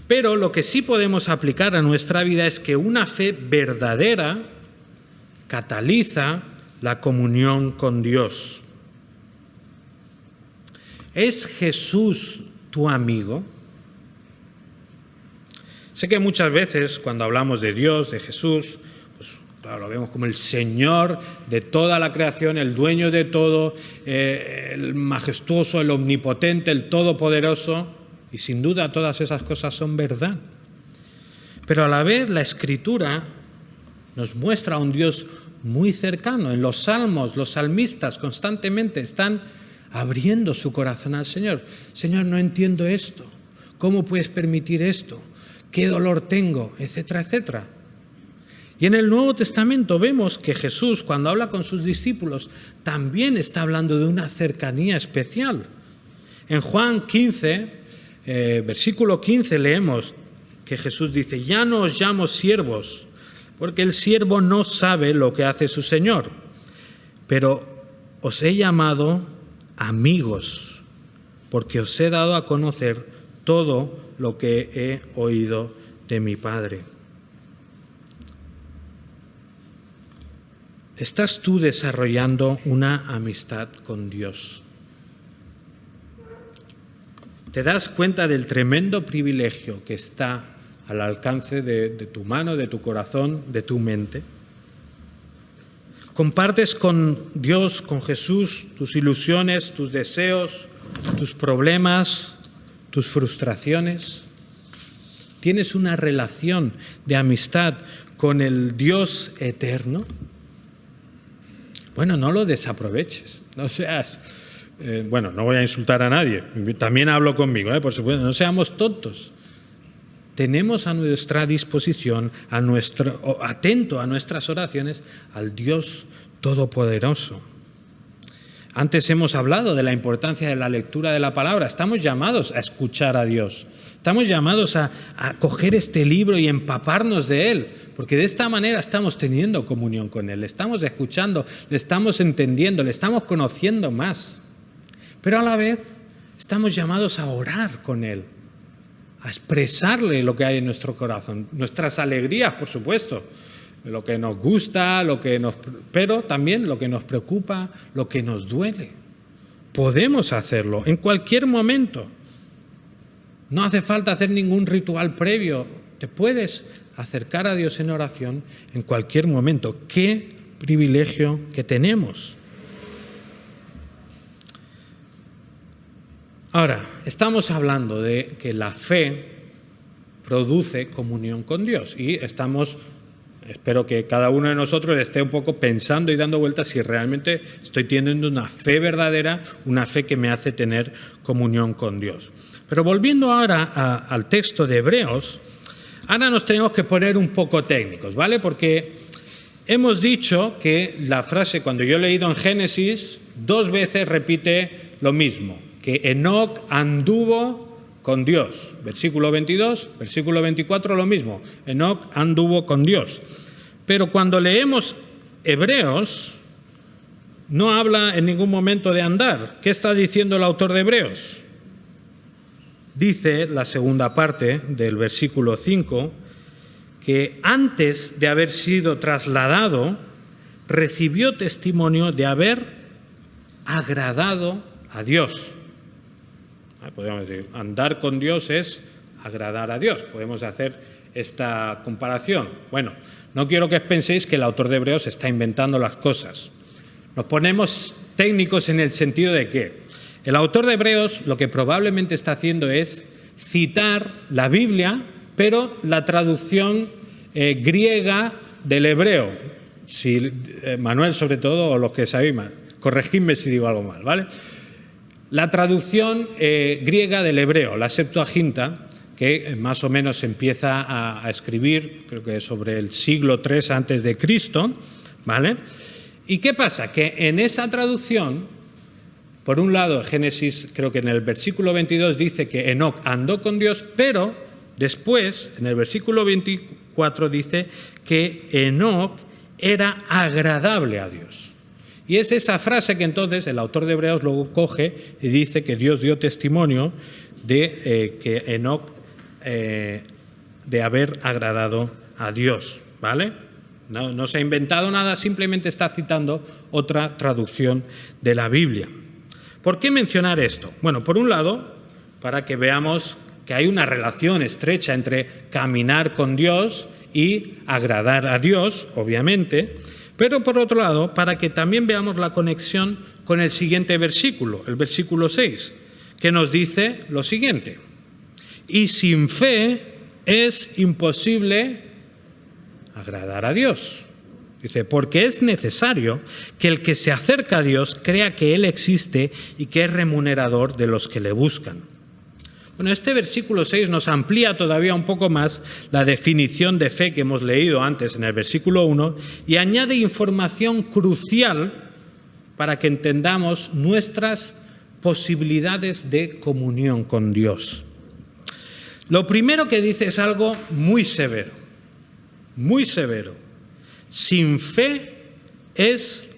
Pero lo que sí podemos aplicar a nuestra vida es que una fe verdadera cataliza la comunión con Dios. ¿Es Jesús tu amigo? Sé que muchas veces cuando hablamos de Dios, de Jesús, claro, lo vemos como el Señor de toda la creación, el dueño de todo, el majestuoso, el omnipotente, el todopoderoso, y sin duda todas esas cosas son verdad. Pero a la vez la Escritura nos muestra a un Dios muy cercano. En los salmos, los salmistas constantemente están abriendo su corazón al Señor. Señor, no entiendo esto. ¿Cómo puedes permitir esto? ¿Qué dolor tengo? Etcétera, etcétera. Y en el Nuevo Testamento vemos que Jesús, cuando habla con sus discípulos, también está hablando de una cercanía especial. En Juan 15, versículo 15, leemos que Jesús dice: ya no os llamo siervos, porque el siervo no sabe lo que hace su Señor, pero os he llamado amigos, porque os he dado a conocer todo lo que he oído de mi Padre. ¿Estás tú desarrollando una amistad con Dios? ¿Te das cuenta del tremendo privilegio que está al alcance de tu mano, de tu corazón, de tu mente? ¿Compartes con Dios, con Jesús, tus ilusiones, tus deseos, tus problemas, tus frustraciones? ¿Tienes una relación de amistad con el Dios eterno? Bueno, no lo desaproveches, no seas... no voy a insultar a nadie, también hablo conmigo, por supuesto, no seamos tontos. Tenemos a nuestra disposición, atento a nuestras oraciones, al Dios Todopoderoso. Antes hemos hablado de la importancia de la lectura de la palabra. Estamos llamados a escuchar a Dios. Estamos llamados a coger este libro y empaparnos de él, porque de esta manera estamos teniendo comunión con él, le estamos escuchando, le estamos entendiendo, le estamos conociendo más. Pero a la vez estamos llamados a orar con él, a expresarle lo que hay en nuestro corazón, nuestras alegrías, por supuesto, lo que nos gusta, pero también lo que nos preocupa, lo que nos duele. Podemos hacerlo en cualquier momento. No hace falta hacer ningún ritual previo. Te puedes acercar a Dios en oración en cualquier momento. ¡Qué privilegio que tenemos! Ahora, estamos hablando de que la fe produce comunión con Dios y espero que cada uno de nosotros esté un poco pensando y dando vueltas si realmente estoy teniendo una fe verdadera, una fe que me hace tener comunión con Dios. Pero volviendo ahora al texto de Hebreos, ahora nos tenemos que poner un poco técnicos, ¿vale? Porque hemos dicho que la frase, cuando yo he leído en Génesis, 2 veces repite lo mismo, que Enoc anduvo con Dios. Versículo 22, versículo 24, lo mismo. Enoc anduvo con Dios. Pero cuando leemos Hebreos, no habla en ningún momento de andar. ¿Qué está diciendo el autor de Hebreos? Dice la segunda parte del versículo 5 que antes de haber sido trasladado, recibió testimonio de haber agradado a Dios. Podríamos decir, andar con Dios es agradar a Dios. Podemos hacer esta comparación. Bueno, no quiero que penséis que el autor de Hebreos está inventando las cosas. Nos ponemos técnicos en el sentido de que el autor de Hebreos lo que probablemente está haciendo es citar la Biblia, pero la traducción griega del hebreo. Si, Manuel, sobre todo, o los que sabéis más, corregidme si digo algo mal, ¿vale? La traducción griega del hebreo, la Septuaginta, que más o menos se empieza a escribir, creo que sobre el siglo III antes de Cristo, ¿vale? ¿Y qué pasa? Que en esa traducción, por un lado, Génesis, creo que en el versículo 22 dice que Enoc andó con Dios, pero después, en el versículo 24 dice que Enoc era agradable a Dios. Y es esa frase que entonces el autor de Hebreos luego coge y dice que Dios dio testimonio de que Enoc de haber agradado a Dios, ¿vale? No se ha inventado nada, simplemente está citando otra traducción de la Biblia. ¿Por qué mencionar esto? Bueno, por un lado, para que veamos que hay una relación estrecha entre caminar con Dios y agradar a Dios, obviamente, pero por otro lado, para que también veamos la conexión con el siguiente versículo, el versículo 6, que nos dice lo siguiente: y sin fe es imposible agradar a Dios. Dice, porque es necesario que el que se acerca a Dios crea que Él existe y que es remunerador de los que le buscan. Bueno, este versículo 6 nos amplía todavía un poco más la definición de fe que hemos leído antes en el versículo 1 y añade información crucial para que entendamos nuestras posibilidades de comunión con Dios. Lo primero que dice es algo muy severo, muy severo. Sin fe es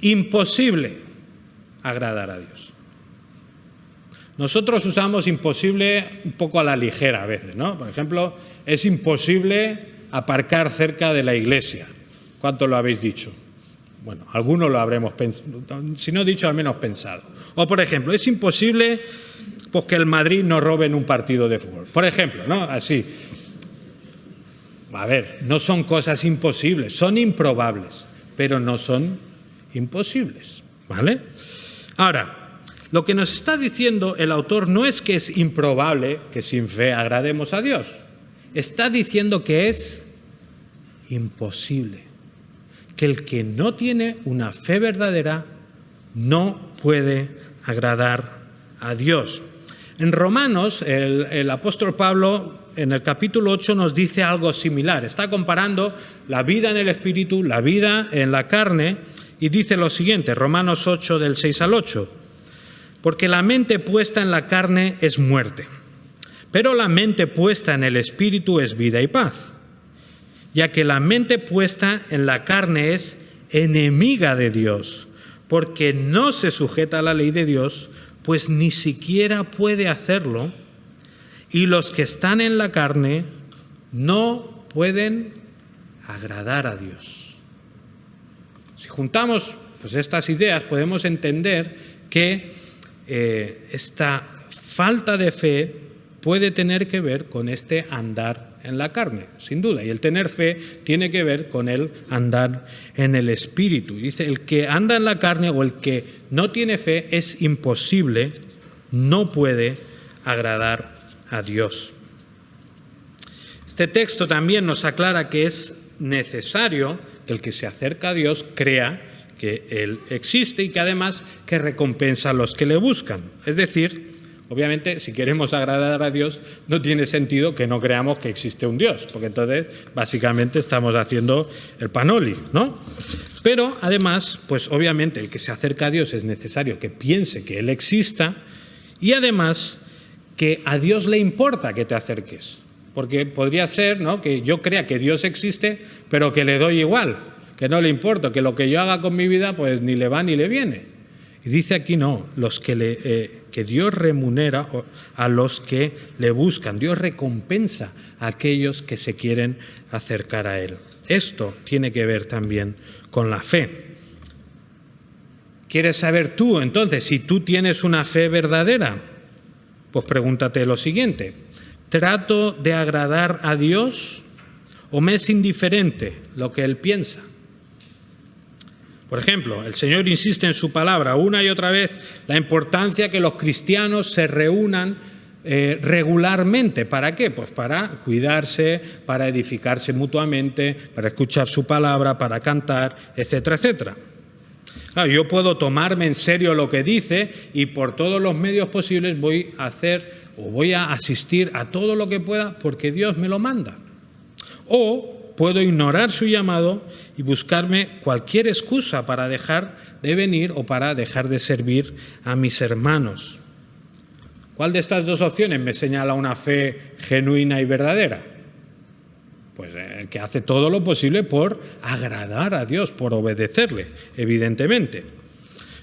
imposible agradar a Dios. Nosotros usamos imposible un poco a la ligera a veces, ¿no? Por ejemplo, es imposible aparcar cerca de la iglesia. ¿Cuánto lo habéis dicho? Bueno, algunos lo habremos pensado, si no dicho, al menos pensado. O, por ejemplo, es imposible pues, que el Madrid no robe en un partido de fútbol. Por ejemplo, ¿no? Así. A ver, no son cosas imposibles, son improbables, pero no son imposibles, ¿vale? Ahora, lo que nos está diciendo el autor no es que es improbable que sin fe agrademos a Dios. Está diciendo que es imposible, que el que no tiene una fe verdadera no puede agradar a Dios. En Romanos, el apóstol Pablo, en el capítulo 8, nos dice algo similar. Está comparando la vida en el espíritu, la vida en la carne, y dice lo siguiente, Romanos 8, del 6 al 8. Porque la mente puesta en la carne es muerte, pero la mente puesta en el espíritu es vida y paz. Ya que la mente puesta en la carne es enemiga de Dios, porque no se sujeta a la ley de Dios, pues ni siquiera puede hacerlo, y los que están en la carne no pueden agradar a Dios. Si juntamos pues, estas ideas, podemos entender que esta falta de fe puede tener que ver con este andar en la carne, sin duda. Y el tener fe tiene que ver con el andar en el espíritu. Dice, el que anda en la carne o el que no tiene fe es imposible, no puede agradar a Dios. Este texto también nos aclara que es necesario que el que se acerca a Dios crea que Él existe y que además que recompensa a los que le buscan. Es decir, obviamente, si queremos agradar a Dios, no tiene sentido que no creamos que existe un Dios, porque entonces básicamente estamos haciendo el panoli, ¿no? Pero además, pues obviamente el que se acerca a Dios es necesario que piense que Él exista y además que a Dios le importa que te acerques. Porque podría ser, ¿no?, que yo crea que Dios existe, pero que le doy igual, que no le importa, que lo que yo haga con mi vida pues ni le va ni le viene. Y dice aquí no, que Dios remunera a los que le buscan. Dios recompensa a aquellos que se quieren acercar a Él. Esto tiene que ver también con la fe. ¿Quieres saber tú, entonces, si tú tienes una fe verdadera? Pues pregúntate lo siguiente: ¿trato de agradar a Dios o me es indiferente lo que Él piensa? Por ejemplo, el Señor insiste en su palabra una y otra vez la importancia que los cristianos se reúnan regularmente. ¿Para qué? Pues para cuidarse, para edificarse mutuamente, para escuchar su palabra, para cantar, etcétera, etcétera. Claro, yo puedo tomarme en serio lo que dice y por todos los medios posibles voy a asistir a todo lo que pueda porque Dios me lo manda. O puedo ignorar su llamado y buscarme cualquier excusa para dejar de venir o para dejar de servir a mis hermanos. ¿Cuál de estas dos opciones me señala una fe genuina y verdadera? Pues el que hace todo lo posible por agradar a Dios, por obedecerle, evidentemente.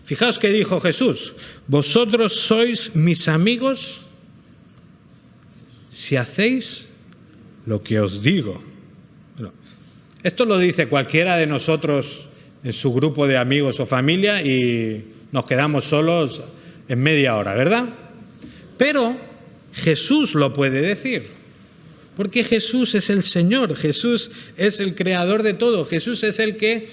Fijaos que dijo Jesús: vosotros sois mis amigos si hacéis lo que os digo. Bueno, esto lo dice cualquiera de nosotros en su grupo de amigos o familia y nos quedamos solos en media hora, ¿verdad? Pero Jesús lo puede decir, porque Jesús es el Señor, Jesús es el creador de todo, Jesús es el que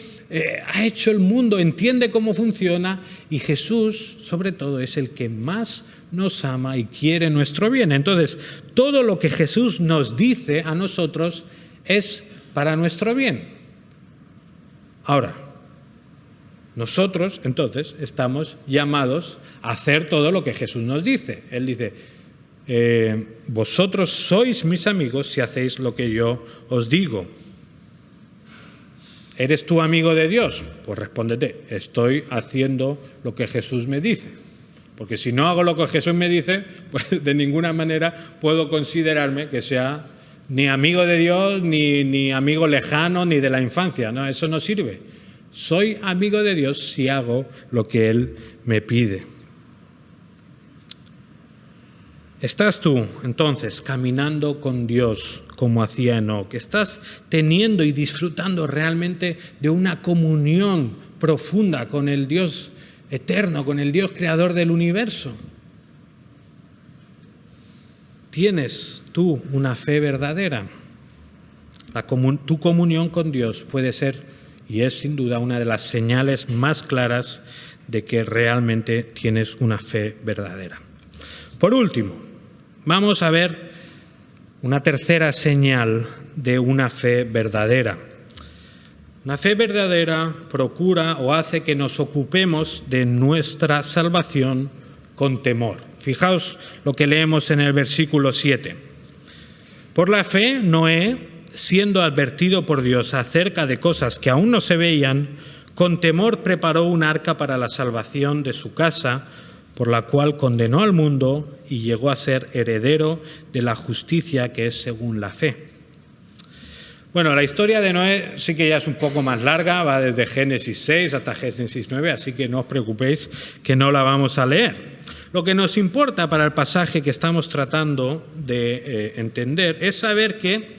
ha hecho el mundo, entiende cómo funciona y Jesús, sobre todo, es el que más nos ama y quiere nuestro bien. Entonces, todo lo que Jesús nos dice a nosotros es para nuestro bien. Ahora, nosotros, entonces, estamos llamados a hacer todo lo que Jesús nos dice. Él dice: vosotros sois mis amigos si hacéis lo que yo os digo. ¿Eres tú amigo de Dios? Pues respóndete: estoy haciendo lo que Jesús me dice. Porque si no hago lo que Jesús me dice, pues de ninguna manera puedo considerarme que sea ni amigo de Dios, ni amigo lejano, ni de la infancia. No, eso no sirve. Soy amigo de Dios si hago lo que Él me pide. ¿Estás tú, entonces, caminando con Dios como hacía Enoc? ¿Estás teniendo y disfrutando realmente de una comunión profunda con el Dios eterno, con el Dios creador del universo? ¿Tienes tú una fe verdadera? Tu comunión con Dios puede ser y es sin duda una de las señales más claras de que realmente tienes una fe verdadera. Por último, vamos a ver una tercera señal de una fe verdadera. Una fe verdadera procura o hace que nos ocupemos de nuestra salvación con temor. Fijaos lo que leemos en el versículo 7. Por la fe, Noé, siendo advertido por Dios acerca de cosas que aún no se veían, con temor preparó un arca para la salvación de su casa, por la cual condenó al mundo y llegó a ser heredero de la justicia que es según la fe. Bueno, la historia de Noé sí que ya es un poco más larga, va desde Génesis 6 hasta Génesis 9, así que no os preocupéis que no la vamos a leer. Lo que nos importa para el pasaje que estamos tratando de entender es saber que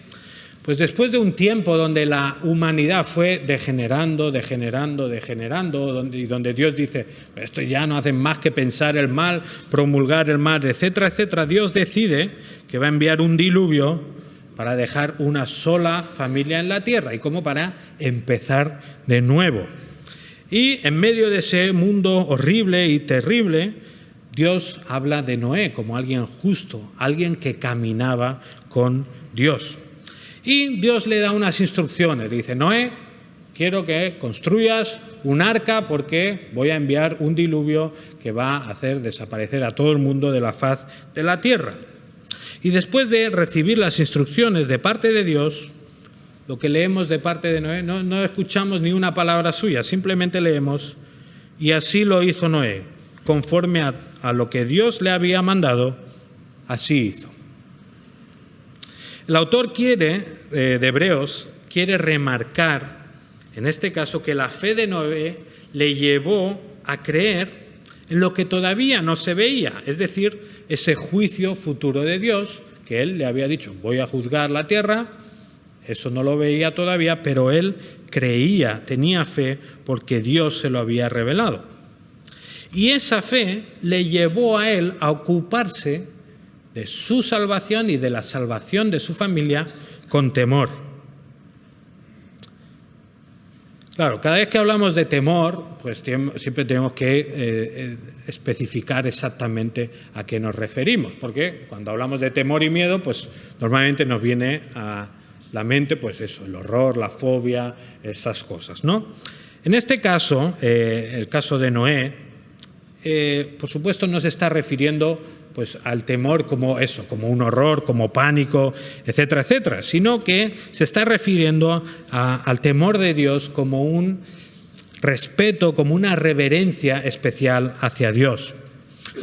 pues después de un tiempo donde la humanidad fue degenerando, y donde Dios dice: esto ya no hacen más que pensar el mal, promulgar el mal, etcétera, etcétera, Dios decide que va a enviar un diluvio para dejar una sola familia en la tierra y como para empezar de nuevo. Y en medio de ese mundo horrible y terrible, Dios habla de Noé como alguien justo, alguien que caminaba con Dios. Y Dios le da unas instrucciones, le dice: Noé, quiero que construyas un arca porque voy a enviar un diluvio que va a hacer desaparecer a todo el mundo de la faz de la tierra. Y después de recibir las instrucciones de parte de Dios, lo que leemos de parte de Noé, no escuchamos ni una palabra suya, simplemente leemos: y así lo hizo Noé, conforme a lo que Dios le había mandado, así hizo. El autor de Hebreos quiere remarcar, en este caso, que la fe de Noé le llevó a creer en lo que todavía no se veía, es decir, ese juicio futuro de Dios, que él le había dicho, voy a juzgar la tierra. Eso no lo veía todavía, pero él creía, tenía fe, porque Dios se lo había revelado. Y esa fe le llevó a él a ocuparse de su salvación y de la salvación de su familia con temor. Claro, cada vez que hablamos de temor, pues siempre tenemos que especificar exactamente a qué nos referimos, porque cuando hablamos de temor y miedo, pues normalmente nos viene a la mente, pues eso, el horror, la fobia, esas cosas, ¿no? En este caso, el caso de Noé, por supuesto no se está refiriendo pues al temor como eso, como un horror, como pánico, etcétera, etcétera, sino que se está refiriendo al temor de Dios como un respeto, como una reverencia especial hacia Dios,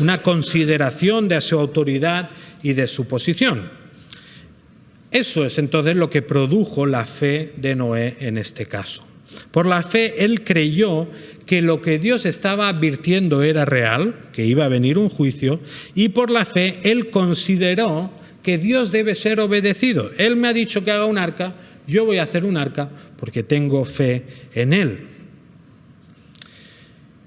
una consideración de su autoridad y de su posición. Eso es entonces lo que produjo la fe de Noé en este caso. Por la fe él creyó que lo que Dios estaba advirtiendo era real, que iba a venir un juicio, y por la fe él consideró que Dios debe ser obedecido. Él me ha dicho que haga un arca, yo voy a hacer un arca porque tengo fe en él.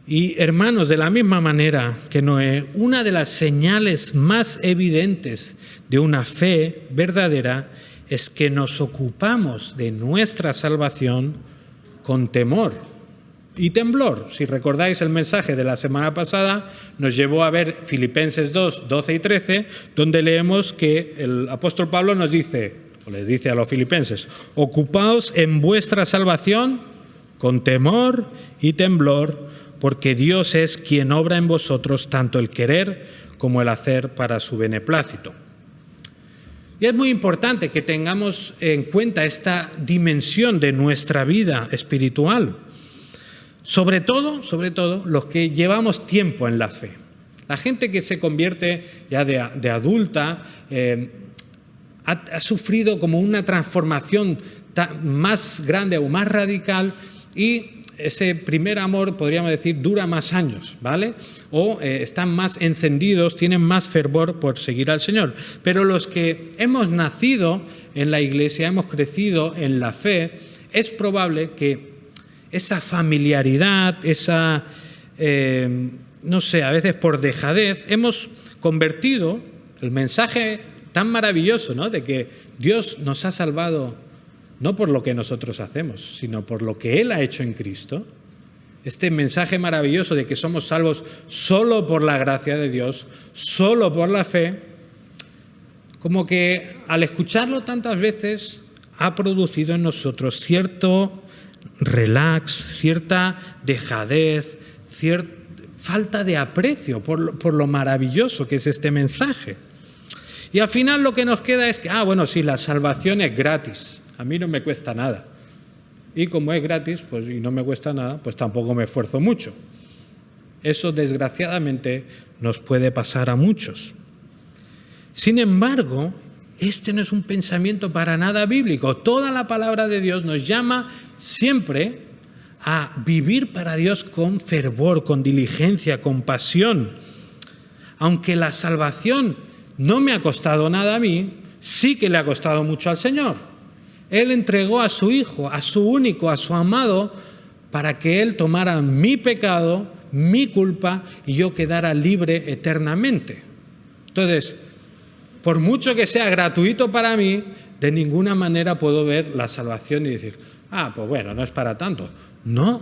Y hermanos, de la misma manera que Noé, una de las señales más evidentes de una fe verdadera es que nos ocupamos de nuestra salvación con temor y temblor. Si recordáis el mensaje de la semana pasada, nos llevó a ver Filipenses 2, 12 y 13, donde leemos que el apóstol Pablo nos dice, o les dice a los filipenses, ocupaos en vuestra salvación con temor y temblor, porque Dios es quien obra en vosotros tanto el querer como el hacer para su beneplácito. Y es muy importante que tengamos en cuenta esta dimensión de nuestra vida espiritual. Sobre todo, los que llevamos tiempo en la fe. La gente que se convierte ya de adulta ha sufrido como una transformación más grande o más radical y ese primer amor, podríamos decir, dura más años, ¿vale? O están más encendidos, tienen más fervor por seguir al Señor. Pero los que hemos nacido en la iglesia, hemos crecido en la fe, es probable que esa familiaridad, esa, no sé, a veces por dejadez, hemos convertido el mensaje tan maravilloso, ¿no?, de que Dios nos ha salvado no por lo que nosotros hacemos, sino por lo que Él ha hecho en Cristo. Este mensaje maravilloso de que somos salvos solo por la gracia de Dios, solo por la fe, como que al escucharlo tantas veces ha producido en nosotros cierto relax, cierta dejadez, cierta falta de aprecio por lo maravilloso que es este mensaje. Y al final lo que nos queda es que, bueno, sí, la salvación es gratis. A mí no me cuesta nada. Y como es gratis, pues, y no me cuesta nada, pues tampoco me esfuerzo mucho. Eso, desgraciadamente, nos puede pasar a muchos. Sin embargo, este no es un pensamiento para nada bíblico. Toda la palabra de Dios nos llama siempre a vivir para Dios con fervor, con diligencia, con pasión. Aunque la salvación no me ha costado nada a mí, sí que le ha costado mucho al Señor. Él entregó a su Hijo, a su único, a su amado, para que Él tomara mi pecado, mi culpa, y yo quedara libre eternamente. Entonces, por mucho que sea gratuito para mí, de ninguna manera puedo ver la salvación y decir, pues bueno, no es para tanto. No,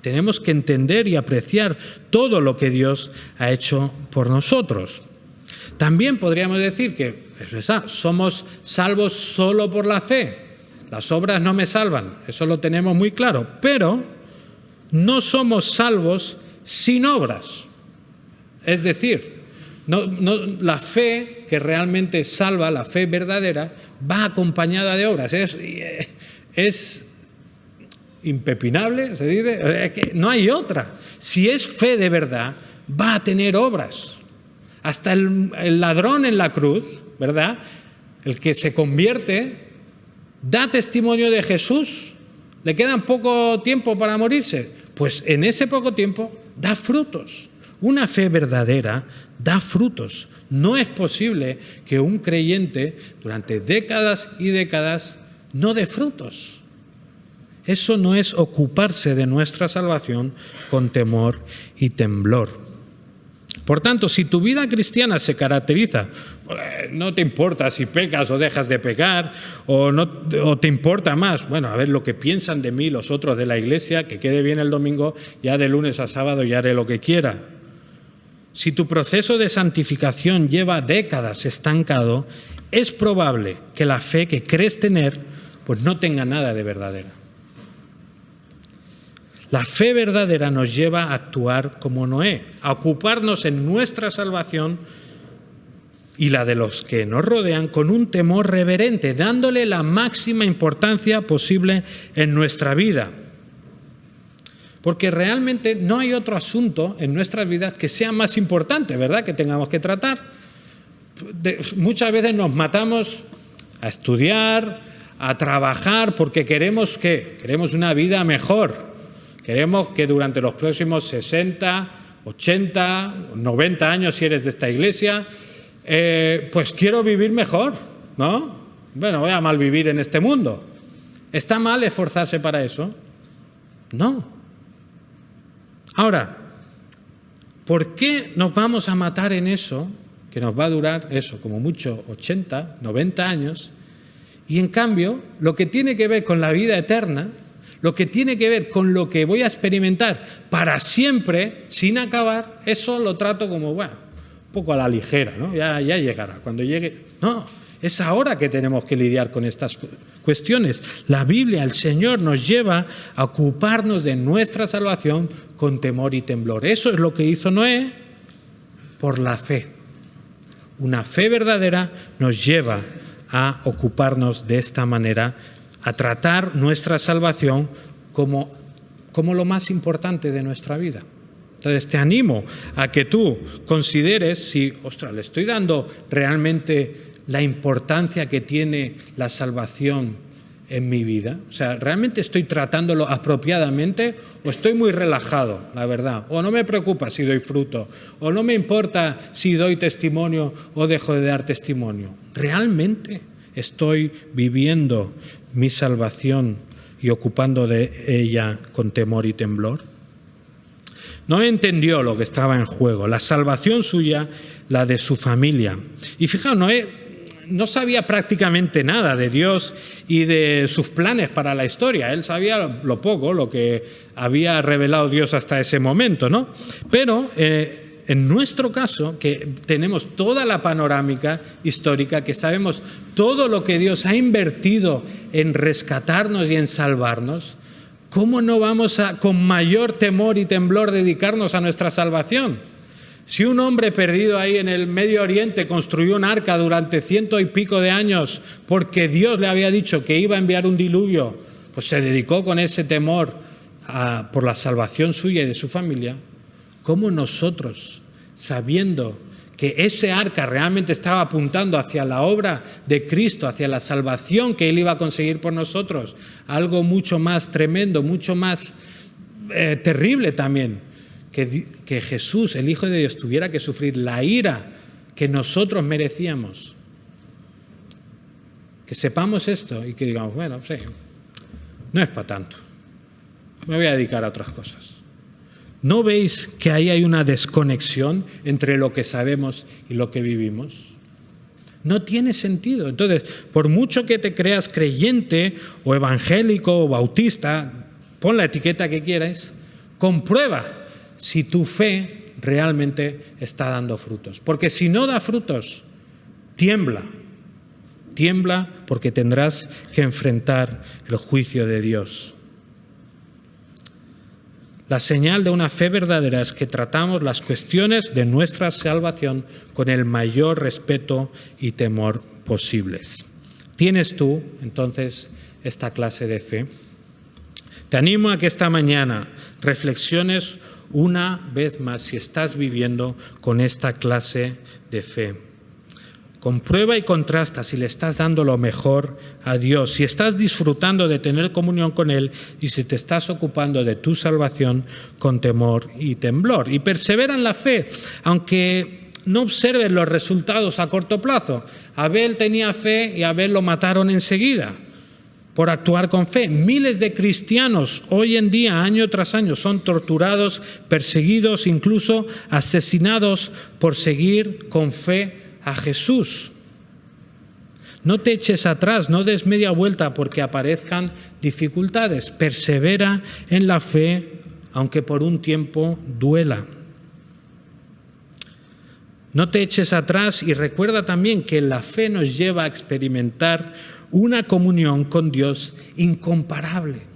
tenemos que entender y apreciar todo lo que Dios ha hecho por nosotros. También podríamos decir que somos salvos solo por la fe. Las obras no me salvan, eso lo tenemos muy claro, pero no somos salvos sin obras. Es decir, la fe que realmente salva, la fe verdadera, va acompañada de obras. Es impepinable, se dice, es que no hay otra. Si es fe de verdad, va a tener obras. Hasta el ladrón en la cruz, ¿verdad?, el que se convierte, da testimonio de Jesús. Le queda poco tiempo para morirse. Pues en ese poco tiempo da frutos. Una fe verdadera da frutos. No es posible que un creyente durante décadas y décadas no dé frutos. Eso no es ocuparse de nuestra salvación con temor y temblor. Por tanto, si tu vida cristiana se caracteriza, no te importa si pecas o dejas de pecar, o te importa más, bueno, a ver lo que piensan de mí los otros de la iglesia, que quede bien el domingo, ya de lunes a sábado ya haré lo que quiera. Si tu proceso de santificación lleva décadas estancado, es probable que la fe que crees tener pues no tenga nada de verdadera. La fe verdadera nos lleva a actuar como Noé, a ocuparnos en nuestra salvación y la de los que nos rodean con un temor reverente, dándole la máxima importancia posible en nuestra vida. Porque realmente no hay otro asunto en nuestras vidas que sea más importante, ¿verdad?, que tengamos que tratar. Muchas veces nos matamos a estudiar, a trabajar, porque queremos una vida mejor. Queremos que durante los próximos 60, 80, 90 años, si eres de esta iglesia, pues quiero vivir mejor, ¿no? Bueno, voy a malvivir en este mundo. ¿Está mal esforzarse para eso? No. Ahora, ¿por qué nos vamos a matar en eso, que nos va a durar eso, como mucho 80, 90 años, y en cambio, lo que tiene que ver con la vida eterna, lo que tiene que ver con lo que voy a experimentar para siempre, sin acabar, eso lo trato como, bueno, un poco a la ligera, ¿no? Ya llegará, cuando llegue. No, es ahora que tenemos que lidiar con estas cuestiones. La Biblia, el Señor nos lleva a ocuparnos de nuestra salvación con temor y temblor. Eso es lo que hizo Noé por la fe. Una fe verdadera nos lleva a ocuparnos de esta manera, a tratar nuestra salvación como lo más importante de nuestra vida. Entonces te animo a que tú consideres si, le estoy dando realmente la importancia que tiene la salvación en mi vida. O sea, ¿realmente estoy tratándolo apropiadamente o estoy muy relajado, la verdad? O no me preocupa si doy fruto, o no me importa si doy testimonio o dejo de dar testimonio. ¿Realmente estoy viviendo mi salvación y ocupando de ella con temor y temblor? No entendió lo que estaba en juego, la salvación suya, la de su familia. Y fijaos, Noé no sabía prácticamente nada de Dios y de sus planes para la historia. Él sabía lo poco, lo que había revelado Dios hasta ese momento, ¿no? Pero en nuestro caso, que tenemos toda la panorámica histórica, que sabemos todo lo que Dios ha invertido en rescatarnos y en salvarnos, ¿cómo no vamos a, con mayor temor y temblor, dedicarnos a nuestra salvación? Si un hombre perdido ahí en el Medio Oriente construyó un arca durante 100 y pico de años porque Dios le había dicho que iba a enviar un diluvio, pues se dedicó con ese temor por la salvación suya y de su familia, ¿cómo nosotros, sabiendo que ese arca realmente estaba apuntando hacia la obra de Cristo, hacia la salvación que Él iba a conseguir por nosotros, algo mucho más tremendo, mucho más terrible también, que Jesús, el Hijo de Dios, tuviera que sufrir la ira que nosotros merecíamos? Que sepamos esto y que digamos, bueno, sí, no es para tanto, me voy a dedicar a otras cosas. ¿No veis que ahí hay una desconexión entre lo que sabemos y lo que vivimos? No tiene sentido. Entonces, por mucho que te creas creyente o evangélico o bautista, pon la etiqueta que quieras, comprueba si tu fe realmente está dando frutos. Porque si no da frutos, tiembla. Tiembla porque tendrás que enfrentar el juicio de Dios. La señal de una fe verdadera es que tratamos las cuestiones de nuestra salvación con el mayor respeto y temor posibles. ¿Tienes tú, entonces, esta clase de fe? Te animo a que esta mañana reflexiones una vez más si estás viviendo con esta clase de fe. Comprueba y contrasta si le estás dando lo mejor a Dios, si estás disfrutando de tener comunión con Él y si te estás ocupando de tu salvación con temor y temblor. Y persevera en la fe, aunque no observes los resultados a corto plazo. Abel tenía fe y a Abel lo mataron enseguida por actuar con fe. Miles de cristianos hoy en día, año tras año, son torturados, perseguidos, incluso asesinados por seguir con fe a Jesús. No te eches atrás, no des media vuelta porque aparezcan dificultades. Persevera en la fe, aunque por un tiempo duela. No te eches atrás y recuerda también que la fe nos lleva a experimentar una comunión con Dios incomparable.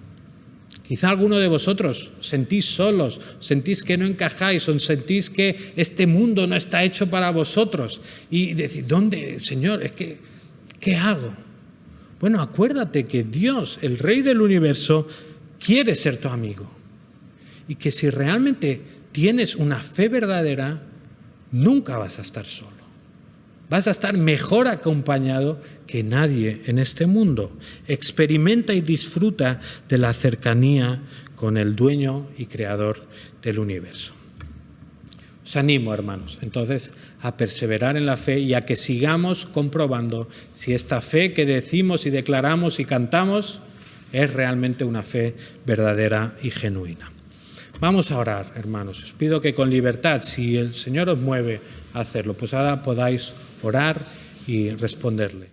Quizá alguno de vosotros sentís solos, sentís que no encajáis o sentís que este mundo no está hecho para vosotros. Y decís, ¿dónde, Señor? ¿Qué hago? Bueno, acuérdate que Dios, el Rey del universo, quiere ser tu amigo. Y que si realmente tienes una fe verdadera, nunca vas a estar solo. Vas a estar mejor acompañado que nadie en este mundo. Experimenta y disfruta de la cercanía con el dueño y creador del universo. Os animo, hermanos, entonces, a perseverar en la fe y a que sigamos comprobando si esta fe que decimos y declaramos y cantamos es realmente una fe verdadera y genuina. Vamos a orar, hermanos. Os pido que con libertad, si el Señor os mueve a hacerlo, pues ahora podáis orar y responderle.